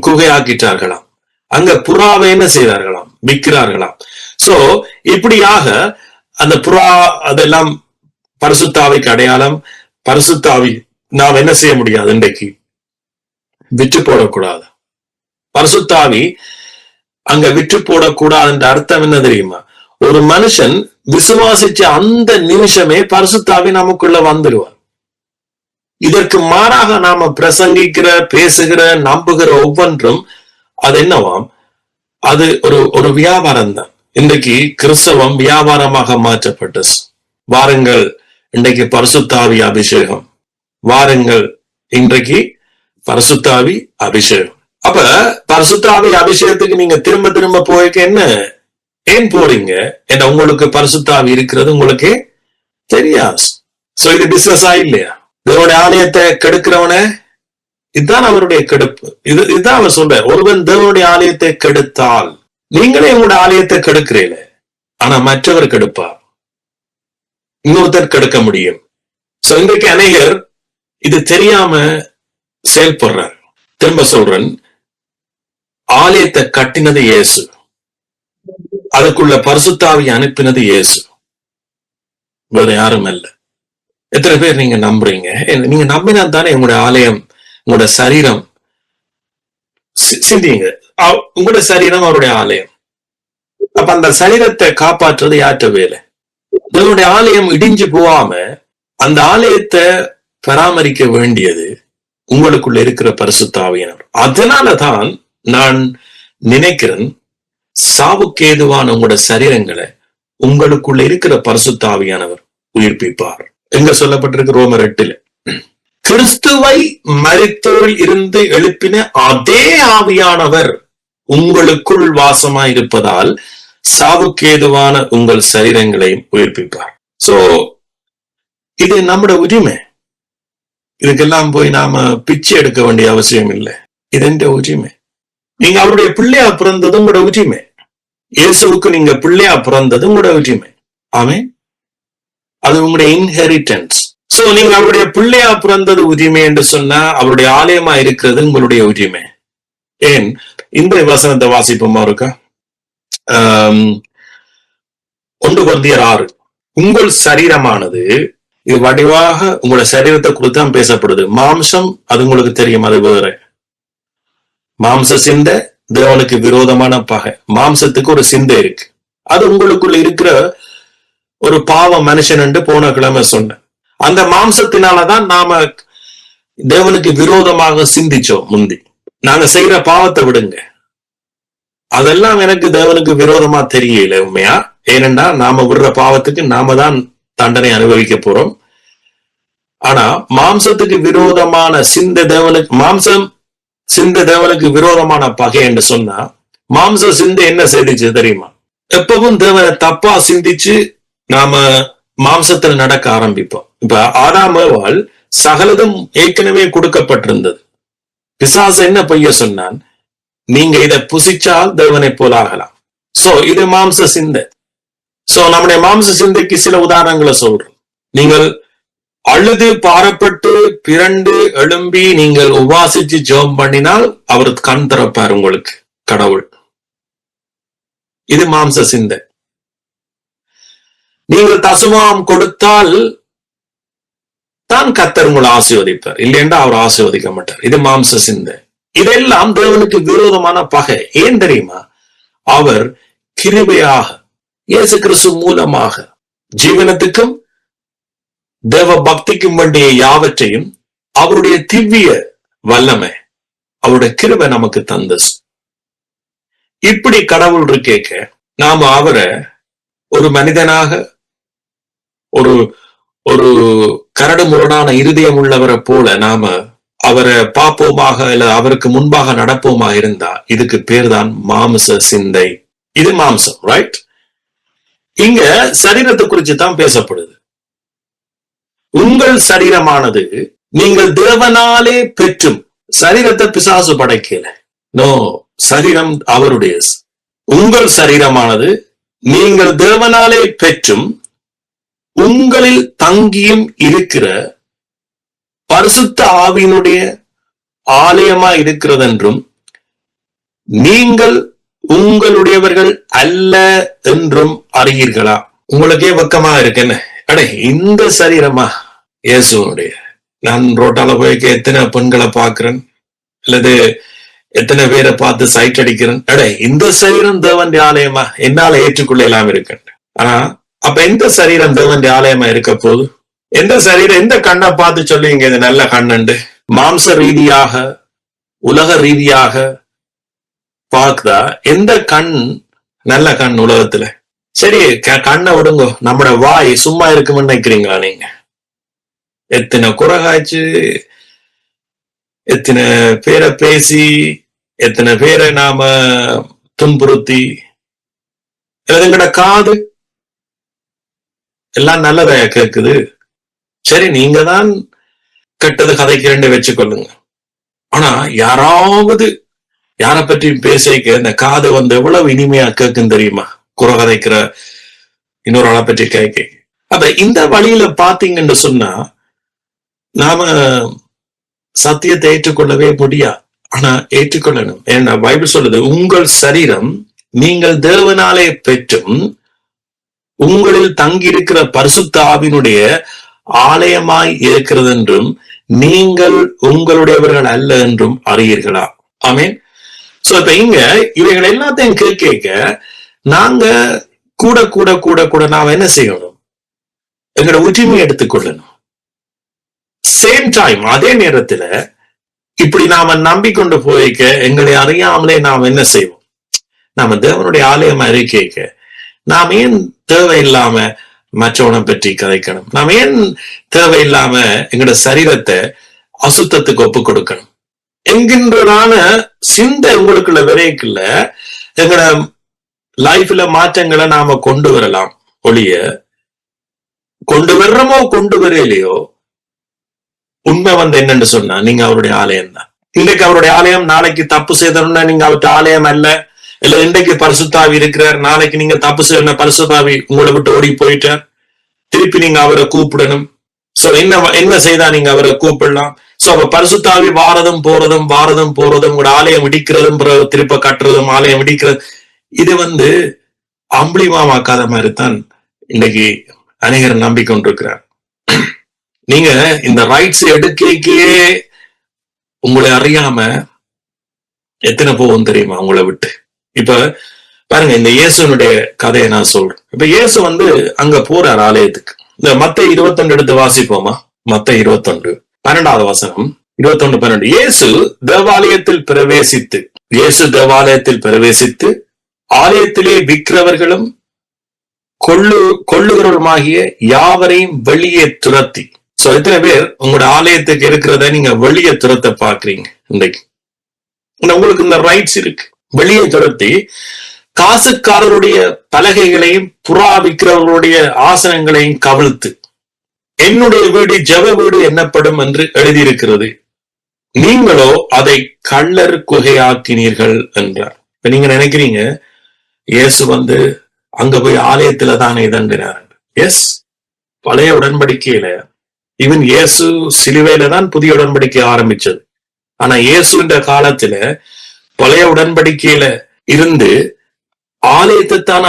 குகையாக்கிட்டார்களாம். அங்க புறாவை என்ன செய்தார்களாம்? விற்கிறார்களாம். சோ இப்படியாக அந்த புறா அதெல்லாம் பரிசுத்தாவிக்கு அடையாளம். பரிசுத்தாவி நாம் என்ன செய்ய முடியாது, இன்றைக்கு விற்று போடக்கூடாது. பரிசுத்தாவி அங்க விற்று போடக்கூடாது என்ற அர்த்தம் என்ன தெரியுமா? ஒரு மனுஷன் விசுவாசிச்ச அந்த நிமிஷமே பரிசுத்தாவி நமக்குள்ள வந்துடுவார். இதற்கு மாறாக நாம பிரசங்கிக்கிற, பேசுகிற, நம்புகிற ஒவ்வொன்றும் அது என்னவாம்? அது ஒரு வியாபாரம் தான். இன்றைக்கு கிறிஸ்தவம் வியாபாரமாக மாற்றப்பட்டது. வாருங்கள், இன்றைக்கு பரிசுத்தாவி அபிஷேகம், வாருங்கள், இன்றைக்கு பரிசுத்தாவி அபிஷேகம். அப்ப பரிசுத்தாவி அபிஷேகத்துக்கு நீங்க திரும்ப திரும்ப போய்க்க என்ன ஏன் போறீங்க? ஏன்னா உங்களுக்கு பரிசுத்தாவி இருக்கிறது உங்களுக்கு தெரியாது. சோ இது பிசினஸா இல்லையா? தேவனுடைய ஆலயத்தை கெடுக்கிறவன இதுதான் அவருடைய கெடுப்பு. இதுதான் அவர் சொல்ற, ஒருவன் தேவனுடைய ஆலயத்தை கெடுத்தால், நீங்களே உங்களுடைய ஆலயத்தை கெடுக்கிறீங்க, ஆனா மற்றவர் கெடுப்பார், இன்னொருத்தர் கெடுக்க முடியும். சோ இன்றைக்கு அநேகர் இது தெரியாம செயல்படுறார். திரும்ப சொல்றேன், ஆலயத்தை கட்டினது இயேசு, அதுக்குள்ள பரிசுத்தாவி அனுப்பினது இயேசு, வேற யாரும் அல்ல. எத்தனை பேர் நீங்க நம்புறீங்க? நீங்க நம்பினா தானே உங்களுடைய ஆலயம், உங்களோட சரீரம். சிந்திங்க, உங்களோட சரீரம் அவருடைய ஆலயம். அப்ப அந்த சரீரத்தை காப்பாற்றுறது யாற்ற வேலை? உங்களுடைய ஆலயம் இடிஞ்சு போகாம அந்த ஆலயத்தை பராமரிக்க வேண்டியது உங்களுக்குள்ள இருக்கிற பரிசுத்த ஆவியானவர். அதனாலதான் நான் நினைக்கிறேன், சாவுக்கு ஏதுவான உங்களோட சரீரங்களை உங்களுக்குள்ள இருக்கிற பரிசுத்த ஆவியானவர் உயிர்ப்பிப்பார். எங்க சொல்லப்பட்டிருக்கு? ரோமர் 8. கிறிஸ்துவை மரித்தோரில் இருந்து எழுப்பின அதே ஆவியானவர் உங்களுக்குள் வாசமாய் இருப்பதால் சாவுக்கேதுவான உங்கள் சரீரங்களை உயிர்ப்பிப்பார். சோ இது நம்முடைய உரிமை. இதுக்கெல்லாம் போய் நாம பிச்சை எடுக்க வேண்டிய அவசியம் இல்லை. இது என்ற உரிமை. நீங்க அவருடைய பிள்ளையா பிறந்தது உங்களோட உரிமை. இயேசுவுக்கு நீங்க பிள்ளையா பிறந்தது உங்களோட உரிமை. ஆமென். அது உங்களுடைய இன்ஹெரிட்டன்ஸ். சோ நீங்க அவருடைய பிள்ளையா பிறந்தது உரிமை என்று சொன்னா, அவருடைய ஆலயமா இருக்கிறது உங்களுடைய உரிமை. ஏன் இந்த வசனத்தை வாசிப்போமா இருக்கா? 1 கொரிந்தியர் 6. உங்கள் சரீரமானது, இது வடிவாக உங்களோட சரீரத்தை குறித்து தான் பேசப்படுது. மாம்சம் அது உங்களுக்கு தெரியும், அது வேற. மாம்ச சிந்தை தேவனுக்கு விரோதமான பகை. மாம்சத்துக்கு ஒரு சிந்தை இருக்கு. அது உங்களுக்குள்ள இருக்கிற ஒரு பாவ மனுஷன் என்று போன கிழமை சொன்னேன். அந்த மாம்சத்தினாலதான் நாம தேவனுக்கு விரோதமாக சிந்திச்சோம். முந்தி நாங்க செய்யற பாவத்தை விடுங்க, அதெல்லாம் எனக்கு தேவனுக்கு விரோதமா தெரியல உண்மையா. ஏனென்றா நாம விடுற பாவத்துக்கு நாம தான் தண்டனை அனுபவிக்க போறோம். ஆனா மாம்சத்துக்கு விரோதமான சிந்தை தேவனுக்கு, மாம்சம் சிந்தை தேவனுக்கு விரோதமான பகை என்று சொன்னா, மாம்ச சிந்தை என்ன செய்திச்சு தெரியுமா? எப்பவும் தேவனை தப்பா சிந்திச்சு நாம மாம்சத்தில் நடக்க ஆரம்பிப்போம். இப்ப ஆதாம் ஏவாள் சகலதும் ஏற்கனவே கொடுக்கப்பட்டிருந்தது. பிசாசு என்ன பொய்ய சொன்னான்? நீங்க இதை புசிச்சால் தேவனை போல ஆகலாம். சோ இது மாம்ச சிந்தை. சோ நம்முடைய மாம்ச சிந்தைக்கு சில உதாரணங்களை சொல்றோம். நீங்கள் அழுது பாரப்பட்டு பிறண்டு எழும்பி நீங்கள் உபாசிச்சு ஜெபம் பண்ணினால் அவர் கண் திறப்பார் உங்களுக்கு, கடவுள். இது மாம்ச சிந்தை. நீங்கள் தசமாம் கொடுத்தால் தான் கர்த்தர் உங்களை ஆசீர்வதிப்பார், இல்லையென்றா அவர் ஆசீர்வதிக்க மாட்டார். இது மாம்ச சிந்தை. இதெல்லாம் தேவனுக்கு விரோதமான பகை. ஏன் தெரியுமா? அவர் கிருபையாக இயேசு கிறிஸ்து மூலமாக ஜீவனத்துக்கும் தேவ பக்திக்கும் வேண்டிய யாவற்றையும் அவருடைய திவ்ய வல்லமை, அவருடைய கிருபை நமக்கு தந்தது. இப்படி கடவுள் இருக்கேக்க நாம அவரை ஒரு மனிதனாக, ஒரு ஒரு கரடு முரடான இருதயம் உள்ளவரை போல நாம அவரை பார்ப்போமாக, இல்ல அவருக்கு முன்பாக நடப்போமா இருந்தா இதுக்கு பேர் தான் மாம்ச சிந்தை. இது மாம்சம், ரைட்? இங்க சரீரத்தை குறித்து தான் பேசப்படுது. உங்கள் சரீரமானது நீங்கள் தேவனாலே பெற்றும், சரீரத்தை பிசாசு படைக்கல. நோ, சரீரம் அவருடைய. உங்கள் சரீரமானது நீங்கள் தேவனாலே பெற்றும் உங்களில் தங்கியும் இருக்கிற பரிசுத்த ஆவியினுடைய ஆலயமா இருக்கிறது என்றும், நீங்கள் உங்களுடையவர்கள் அல்ல என்றும் அறியீர்களா? உங்களுக்கே வெக்கமா இருக்குன்னு, அடே இந்த சரீரமா இயேசுனுடைய? நான் ரோட்டால போய் எத்தனை பெண்களை பாக்குறேன், அல்லது எத்தனை பேரை பார்த்து சைட் அடிக்கிறேன். அடே இந்த சரீரம் தேவன் ஆலயமா? என்னால ஏற்றுக்கொள்ளலாம் இருக்கு. ஆனா அப்ப எந்த சரீரம் தேவன் ஆலயமா இருக்க போகுது? எந்த சரீரம், எந்த கண்ணை பார்த்து சொல்லுவீங்க இது நல்ல கண்ணு? மாம்ச ரீதியாக, உலக ரீதியாக பார்க்குதா எந்த கண் நல்ல கண் உலகத்துல? சரி, கண்ணை விடுங்க, நம்மட வாய் சும்மா இருக்கும்னு நினைக்கிறீங்களா நீங்க? எத்தனை குறைகாய்ச்சு, எத்தனை பேரை பேசி, எத்தனை பேரை நாம துன்புறுத்தி, எங்கட காது எல்லாம் நல்லதா கேக்குது. சரி, நீங்க தான் கெட்டது கதைக்கிறேன்னு வச்சுக்கொள்ளுங்க. ஆனா யாராவது யாரை பற்றி பேசிக்க இந்த காது எவ்வளவு இனிமையா கேட்கும் தெரியுமா? குறை கதைக்கிற இன்னொரு ஆளை பற்றி கேட்க. அப்ப இந்த வழியில பாத்தீங்கன்னு சொன்னா நாம சத்தியத்தை ஏற்றுக்கொள்ளவே முடியாது. ஆனா ஏற்றுக்கொள்ளணும். ஏன்னா பைபிள் சொல்லுது, உங்கள் சரீரம் நீங்கள் தேவனாலே பெற்றும் உங்களில் தங்கி இருக்கிற பரிசுத்த ஆவியினுடைய ஆலயமாய் இருக்கிறது என்றும் நீங்கள் உங்களுடையவர்கள் அல்ல என்றும் அறியீர்களா? ஆமீன். சோ இப்ப இங்க இவைகள் எல்லாத்தையும் கேட்க நாங்க கூட கூட கூட கூட நாம என்ன செய்யணும்? எங்களோட உரிமையை எடுத்துக்கொள்ளணும். சேம் டைம் அதே நேரத்துல இப்படி நாம நம்பிக்கொண்டு போய்க்க எங்களை அறியாமலே நாம் என்ன செய்வோம்? நாம தேவனுடைய ஆலயமா இருக்க நாம் ஏன் தேவையில்லாம மற்றவனை பற்றி கதைக்கணும்? நாம் ஏன் தேவையில்லாம எங்களோட சரீரத்தை அசுத்தத்துக்கு ஒப்பு கொடுக்கணும் என்கின்றதான சிந்தை உங்களுக்குள்ள விரைக்குள்ள எங்களோட லைஃப்ல மாற்றங்களை நாம கொண்டு வரலாம். ஒளிய கொண்டு வர்றமோ கொண்டு வரலையோ, உண்மை என்னன்னு சொன்னா நீங்க அவருடைய ஆலயம் தான். இன்றைக்கு அவருடைய ஆலயம், நாளைக்கு தப்பு செய்தோம்னா நீங்க அவருடைய ஆலயம் அல்ல. இல்ல இன்றைக்கு பரிசுத்தாவி இருக்கிறார், நாளைக்கு நீங்க தப்பு செய்யற பரிசுத்தாவி உங்களை விட்டு ஓடி போயிட்டார், திருப்பி நீங்க அவரை கூப்பிடணும். சோ என்ன செய்தா நீங்க அவரை கூப்பிடலாம். சோ அப்ப பரிசுத்தாவி வாரதும் போறதும் உங்களோட ஆலயம் இடிக்கிறதும் திருப்ப கட்டுறதும் ஆலயம் இடிக்கிறது, இது அம்பளிமாக்காத மாதிரி தான் இன்னைக்கு அநேகர் நம்பிக்கொண்டிருக்கிறார். நீங்க இந்த ரைட்ஸ் எடுக்கே உங்களை அறியாம எத்தனை போகும் தெரியுமா உங்களை விட்டு? இப்ப பாருங்க, இந்த இயேசுனுடைய கதையை நான் சொல்றேன். இப்ப இயேசு அங்க போறார் ஆலயத்துக்கு. இந்த மத்தேயு 21 எடுத்து வாசிப்போமா? மத்தேயு 21 12வது வசனம், 21:12. இயேசு தேவாலயத்தில் பிரவேசித்து ஆலயத்திலே விற்கிறவர்களும் கொள்ளுகிறவருமாகிய யாவரையும் வெளியே துரத்தி. சோ எத்தனை பேர் உங்களோட ஆலயத்துக்கு இருக்கிறத நீங்க வெளியே துரத்த பாக்குறீங்க? இன்றைக்கு உங்களுக்கு இந்த ரைட்ஸ் இருக்கு. வெளியே துரத்தி காசுக்காரருடைய பலகைகளையும் புறா விற்கிறவர்களுடைய ஆசனங்களையும் கவிழ்த்து, என்னுடைய வீடு ஜெப வீடு என்னப்படும் என்று எழுதியிருக்கிறது, நீங்களோ அதை கள்ளர் குகையாக்கினீர்கள் என்றார். இப்ப நீங்க நினைக்கிறீங்க இயேசு அங்க போய் ஆலயத்துல தானே தண்டினார். எஸ், பழைய உடன்படிக்கையில இவன் இயேசு சிலுவையில தான் புதிய உடன்படிக்கை ஆரம்பிச்சது. ஆனா இயேசுன்ற காலத்துல பழைய உடன்படிக்கையில இருந்து ஆலயத்தை தான்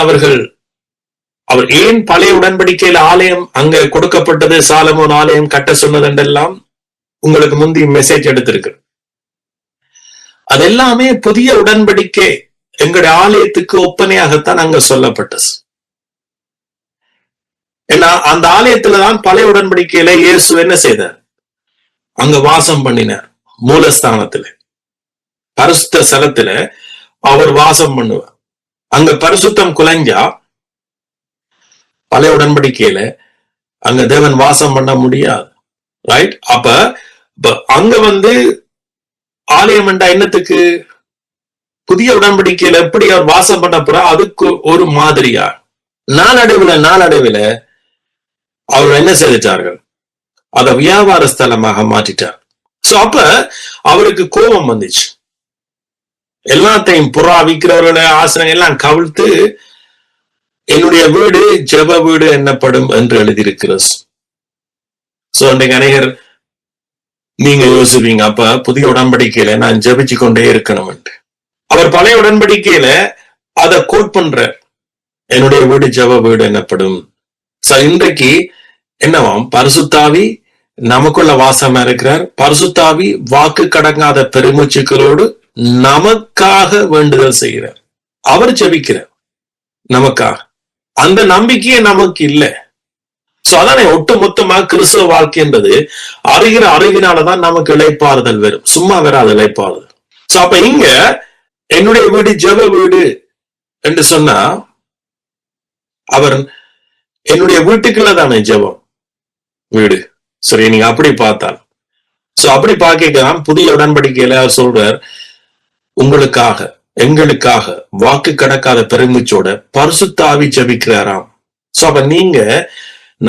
அவர் ஏன் பழைய உடன்படிக்கையில ஆலயம் அங்க கொடுக்கப்பட்டது, சாலமோன் ஆலயம் கட்ட சொன்னது என்றெல்லாம் உங்களுக்கு முந்தைய மெசேஜ் எடுத்திருக்கு. அதெல்லாமே புதிய உடன்படிக்கை எங்களுடைய ஆலயத்துக்கு ஒப்பனையாகத்தான் அங்க சொல்லப்பட்டது. ஏன்னா அந்த ஆலயத்துலதான் பழைய உடன்படிக்கையில இயேசு என்ன செய்தார்? அங்க வாசம் பண்ணினார். மூலஸ்தானத்துல பரிசுத்த ஸ்தலத்துல அவர் வாசம் பண்ணுவார். அங்க பரிசுத்தம் குலைஞ்சா பழைய உடன்படிக்கையில அங்க தேவன் வாசம் பண்ண முடியாது. ரைட்? அப்ப அங்க ஆலயம் என்றா என்னத்துக்கு? புதிய உடன்படிக்கையில எப்படி அவர் வாசம் பண்ண போறா அதுக்கு ஒரு மாதிரியா நாளடைவுல அவர் என்ன செய்தார்கள்? அத வியாபார ஸ்தலமாக மாற்றிட்டார். சோ அப்ப அவருக்கு கோபம் வந்துச்சு. எல்லாத்தையும் புறா விற்கிறவர்கள ஆசனம் எல்லாம் கவிழ்த்து என்னுடைய வீடு ஜெப வீடு என்னப்படும் என்று எழுதியிருக்கிறது. சோ அன்றைக்கு அநேகர் நீங்க யோசிப்பீங்க, அப்ப புதிய உடன்படிக்கையில நான் ஜெபிச்சு கொண்டே இருக்கணும். அவர் பழைய உடன்படிக்கையில அதை கோட் பண்ற, என்னுடைய வீடு ஜெப வீடு என்னப்படும். இன்றைக்கு என்னவாம்? பரிசுத்தாவி நமக்குள்ள வாசமா இருக்கிறார். பரிசுத்தாவி வாக்கு கடங்காத பெருமூச்சுக்களோடு நமக்காக வேண்டுதல் செய்கிறார். அவர் ஜெபிக்கிறார் நமக்காக. அந்த நம்பிக்கையே நமக்கு இல்லை. சோ அதானே ஒட்டு மொத்தமா கிறிஸ்தவ வாழ்க்கை என்பது அறிகிற அறிவினாலதான் நமக்கு இளைப்பாறுதல் வரும், சும்மா வராது இளைப்பாறுதல். சோ அப்ப இங்க என்னுடைய வீடு ஜெப வீடு என்று சொன்னா அவர் என்னுடைய வீட்டுக்குள்ள தானே ஜெபம் வீடு. சரி, நீங்க அப்படி பார்த்தால் சோ அப்படி பார்க்கலாம். புதிய உடன்படிக்கையில அவர் சொல்றார், உங்களுக்காக எங்களுக்காக வாக்கு கடக்காத பெருமிச்சோட பரிசுத்தாவி ஜெபிக்கிறாராம். சோ அப்ப நீங்க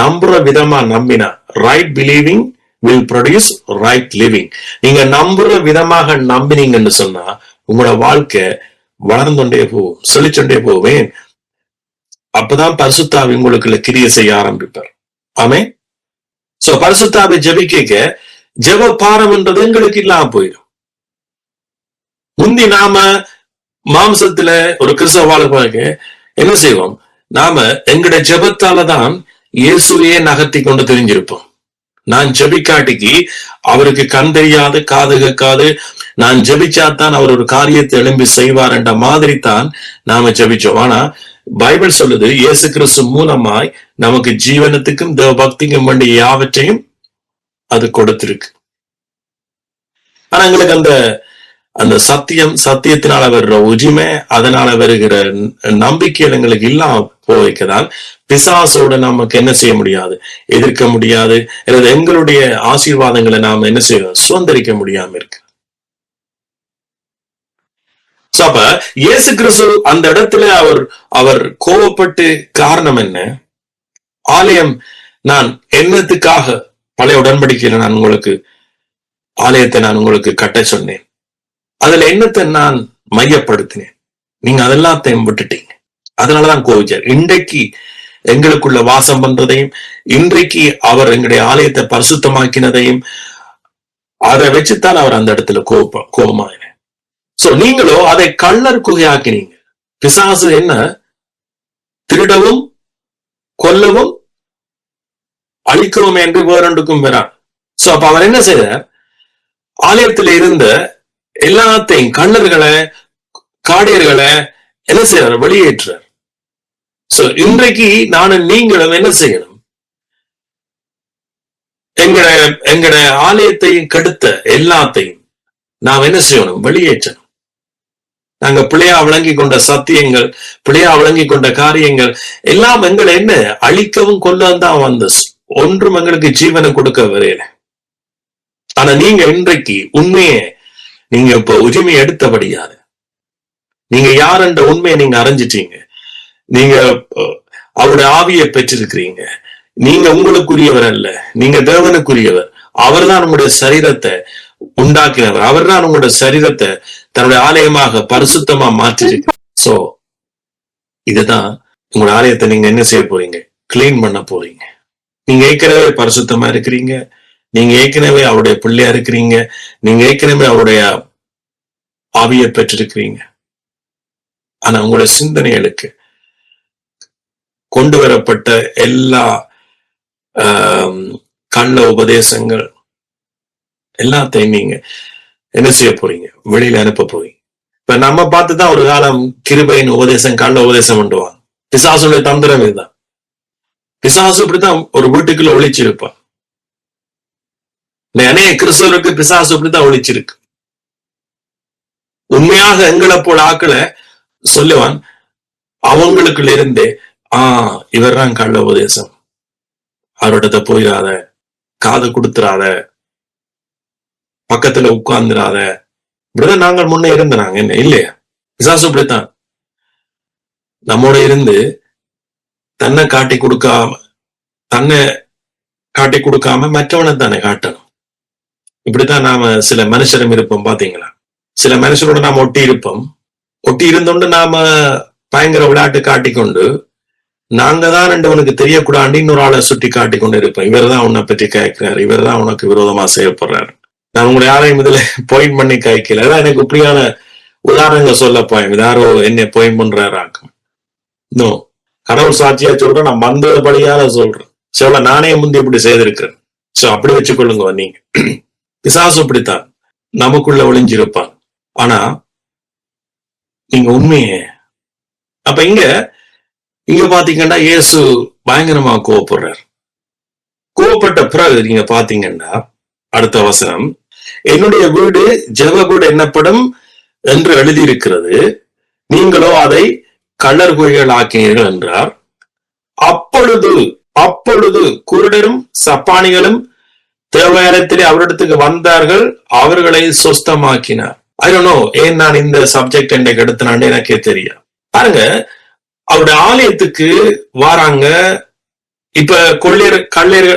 நம்புற விதமா நம்பினா right believing will produce right living. நீங்க நம்புற விதமாக நம்பினீங்கன்னு சொன்னா உங்களோட வாழ்க்கை வளர்ந்துட்டே போகும், செழிச்சுட்டே போவேன். அப்பதான் பரிசுத்தாவி உங்களுக்குள்ள கிரியை செய்ய ஆரம்பிப்பார். ஆமே. சோ பரிசுத்தாவி ஜெபிக்க ஜெப பாரம்ன்றது எங்களுக்கு இல்லாம போயிடும். முந்தி நாம மாம்சத்துல ஒரு கிறிஸ்தவ வாழ்க்கை என்ன செய்வோம்? நாம எங்களுடைய ஜெபத்தாலதான் இயேசுவையே நகர்த்தி கொண்டு தெரிஞ்சிருப்போம். நான் ஜெபிக்காட்டிக்கு அவருக்கு கண் தெரியாது, காது கேட்காது. நான் ஜெபிச்சாத்தான் அவர் ஒரு காரியத்தை எழும்பி செய்வார் என்ற மாதிரி தான் நாம ஜெபிச்சோம். ஆனா பைபிள் சொல்லுது, இயேசு கிறிஸ்து மூலமாய் நமக்கு ஜீவனத்துக்கும் தேவ பக்திக்கும் வேண்டிய யாவற்றையும் அது கொடுத்திருக்கு. ஆனா எங்களுக்கு அந்த அந்த சத்தியத்தினால வருகிற உரிமை, அதனால வருகிற நம்பிக்கைகள் எங்களுக்கு இல்லாம போய்க்கதான் பிசாசோட நமக்கு என்ன செய்ய முடியாது, எதிர்க்க முடியாது, அல்லது எங்களுடைய ஆசீர்வாதங்களை நாம என்ன செய்ய சுதந்திரிக்க முடியாம இருக்கு. அப்ப இயேசு கிறிஸ்து அந்த இடத்துல அவர் கோபப்பட்டு காரணம் என்ன? ஆலயம் நான் என்னத்துக்காக பழைய உடன்படிக்கையில நான் உங்களுக்கு ஆலயத்தை நான் உங்களுக்கு கட்ட சொன்னேன், அதுல என்னத்தை நான் மையப்படுத்தினேன், நீங்க அதெல்லாத்தையும் விட்டுட்டீங்க, அதனாலதான் கோவிச்சார். இன்றைக்கு எங்களுக்குள்ள வாசம் பண்றதையும், இன்றைக்கு அவர் எங்களுடைய ஆலயத்தை பரிசுத்தமாக்கினதையும் அதை வச்சுத்தான் அவர் அந்த இடத்துல கோபமாயின. சோ நீங்களோ அதை கள்ளர் குகையாக்கினீங்க. பிசாசு என்ன? திருடவும் கொல்லவும் அழிக்கவும் என்று வேறொன்றுக்கும் வரான். சோ அப்ப அவர் என்ன செய்தார்? ஆலயத்துல இருந்த எல்லாத்தையும் கள்ளர்களை, காடியர்களை என்ன செய்யறார்? வெளியேற்றார். சோ இன்றைக்கு நானும் நீங்களும் என்ன செய்யணும்? எங்கட ஆலயத்தையும் கெடுத்த எல்லாத்தையும் நாம் என்ன செய்யணும்? வெளியேற்றணும். நாங்க பிள்ளையா விளங்கி கொண்ட சத்தியங்கள், பிள்ளையா விளங்கி கொண்ட காரியங்கள் எல்லாம் எங்களை என்ன அழிக்கவும் கொல்லவும் தான் வந்து, ஒன்றும் எங்களுக்கு ஜீவனை கொடுக்க வரையில. ஆனா நீங்க இன்றைக்கு உண்மையை நீங்க இப்ப உரிமை எடுத்தபடியாது, நீங்க யார் என்ற உண்மையை நீங்க அறிஞ்சிட்டீங்க, நீங்க அவருடைய ஆவியை பெற்றிருக்கிறீங்க. நீங்க உங்களுக்குரியவர் அல்ல, நீங்க தேவனுக்குரியவர். அவர் தான் உங்களுடைய சரீரத்தை உண்டாக்கினவர், அவர் தான் உங்களுடைய சரீரத்தை தன்னுடைய ஆலயமாக பரிசுத்தமா மாற்றிருக்கிறார். சோ இதுதான் உங்களுடைய ஆலயத்தை நீங்க என்ன செய்ய போறீங்க? கிளீன் பண்ண போறீங்க. நீங்க ஏற்கனவே பரிசுத்தமா இருக்கிறீங்க, நீங்க ஏற்கனவே அவருடைய பிள்ளையா இருக்கிறீங்க, நீங்க ஏற்கனவே அவருடைய ஆவியை பெற்றிருக்கிறீங்க. ஆனா உங்களுடைய சிந்தனைகளுக்கு கொண்டு வரப்பட்ட எல்லா கள்ள உபதேசங்கள் எல்லாத்தையும் நீங்க என்ன செய்ய போறீங்க? வெளியில அனுப்ப போறீங்க. இப்ப நம்ம பார்த்துதான் ஒரு காலம் கிருபையின் உபதேசம், கள்ள உபதேசம் பண்ணுவாங்க. பிசாசுடைய தந்திரம் இதுதான். பிசாசு இப்படித்தான் ஒரு வீட்டுக்குள்ள ஒளிச்சிருப்பான். அநேக கிறிஸ்தவருக்கு பிசாசு இப்படித்தான் ஒளிச்சிருக்கு. உண்மையாக எங்களை போல ஆக்களை சொல்லுவான், அவங்களுக்குள்ள இருந்தே இவர் தான் கள்ள உபதேசம், அவரோட போயிடாத, காது கொடுத்துறாத, பக்கத்துல உட்கார்ந்துடாத. இப்படிதான் நாங்கள் முன்னே இருந்தாங்க. என்ன இல்லையா? பிசாசு இப்படித்தான் நம்மோட இருந்து தன்னை காட்டி கொடுக்காம மற்றவனை தானே காட்டணும். இப்படித்தான் நாம சில மனுஷரும் இருப்போம். பாத்தீங்களா? சில மனுஷரோட நாம ஒட்டி இருப்போம். ஒட்டி இருந்தோண்டு நாம பயங்கர விளையாட்டு காட்டிக்கொண்டு நாங்க தான் ரெண்டவனுக்கு தெரியக்கூடாது இன்னொரு ஆளை சுட்டி காட்டி கொண்டு இருப்போம். இவர் தான் உன்னை பற்றி கேட்கிறாரு, இவர் தான் உனக்கு விரோதமா செய்யப்படுறாரு. நான் உங்களை யாரையும் இதுல பாயிண்ட் பண்ணி காய்க்கல. அதான் எனக்கு இப்படியான உதாரணங்கள் சொல்ல போய் யாரோ என்ன பாயிண்ட் பண்றாராக்கும். இன்னும் கடவுள் சாட்சியா சொல்றேன், நான் வந்தபடியால சொல்றேன். சில நானே முந்தி இப்படி செய்திருக்கிறேன். சோ அப்படி வச்சுக்கொள்ளுங்க. நீங்க பிசாசு இப்படித்தான் நமக்குள்ள ஒளிஞ்சிருப்பான். ஆனா நீங்க உண்மையே அப்ப இங்க பாத்தீங்கன்னா இயேசு பயங்கரமா கோவப்படுறார். கோவப்பட்ட பிறகு நீங்க பாத்தீங்கன்னா அடுத்த வசனம், என்னுடைய வீடு ஜெப வீடு என்னப்படும் என்று எழுதியிருக்கிறது, நீங்களோ அதை கள்ளர் குகைகள் ஆக்கினீர்கள் என்றார். அப்பொழுது குருடரும் சப்பானிகளும் தேவாலயத்திலே அவரிடத்துக்கு வந்தார்கள், அவர்களை சொஸ்தமாக்கினார். ஐ டோன்ட் நோ ஏன் நான் இந்த சப்ஜெக்ட் என்னை எடுத்தனான்னு எனக்கே தெரியும். பாருங்க, அவருடைய ஆலயத்துக்கு வாராங்க. இப்ப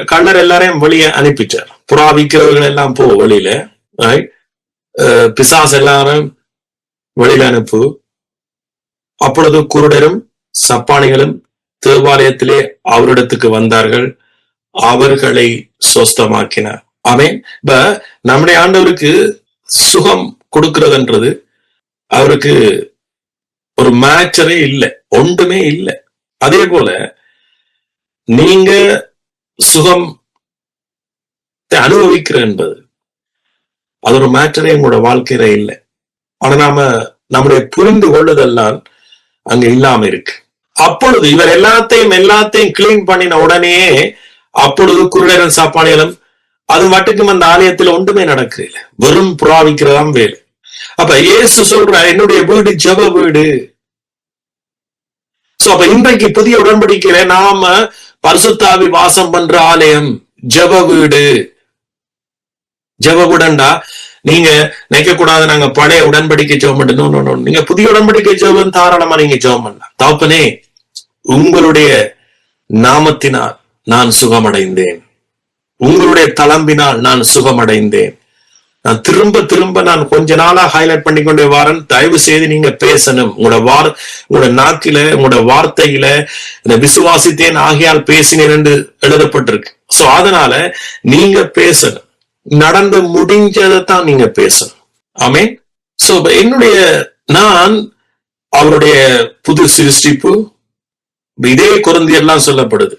கள்ளர் எல்லாரையும் வெளியே அனுப்பிச்சார். புறா விற்கிறவர்கள் எல்லாம் போ வெளியில, பிசாஸ் எல்லாரும் வெளியில அனுப்பு. அப்பொழுது குருடரும் சப்பானிகளும் தேவாலயத்திலே அவரிடத்துக்கு வந்தார்கள், அவர்களை சொஸ்தமாக்கினார். ஆமென். இப்ப நம்முடைய ஆண்டவருக்கு சுகம் கொடுக்கிறதுன்றது அவருக்கு ஒரு மேட்சரே இல்லை, ஒன்றுமே இல்லை. அதே போல நீங்க சுகம் அனுபவிக்கிற என்பது அது ஒரு மேட்டரே உங்களோட வாழ்க்கையில இல்லை. ஆனா நம்முடைய புரிந்து கொள்ளுதெல்லாம் அங்க இல்லாம இருக்கு. அப்பொழுது இவர் எல்லாத்தையும் கிளீன் பண்ணின உடனே அப்பொழுது குருடரும் சாப்பாடுகளும் அது மட்டுக்கும் அந்த ஆலயத்துல ஒன்றுமே நடக்கல, வெறும் புறாவிக்கிறதாம் வேலை. அப்ப இயேசு சொல்ற என்னுடைய வீடு ஜெப வீடு. சோ அப்ப இன்றைக்கு புதிய உடன்படிக்கையில நாம பரிசுத்தாவி வாசம் பண்ற ஆலயம், ஜெப வீடு. ஜெப வீடண்டா நீங்க நினைக்க கூடாது நாங்க பழைய உடன்படிக்கை ஜெபம் பண்ணணும். நீங்க புதிய உடன்படிக்கை ஜெபம் தாராளமா நீங்க ஜெபம் பண்ணலாம். தகப்பனே, உங்களுடைய நாமத்தினால் நான் சுகமடைந்தேன், உங்களுடைய தளம்பினால் நான் சுகமடைந்தேன். நான் திரும்ப நான் கொஞ்ச நாளா ஹைலைட் பண்ணிக்கொண்டே வாரன். தயவு செய்து நீங்க பேசணும். உங்களோட நாக்கில, உங்களோட வார்த்தையில இந்த விசுவாசித்தேன் ஆகையால் பேசினேன் என்று எழுதப்பட்டிருக்கு. சோ அதனால நீங்க பேசணும், நடந்து முடிஞ்சதான் நீங்க பேசணும். ஆமென். சோ நான் அவருடைய புது சிருஷ்டிப்பு. இதே கொரிந்தியர்லாம் சொல்லப்படுது,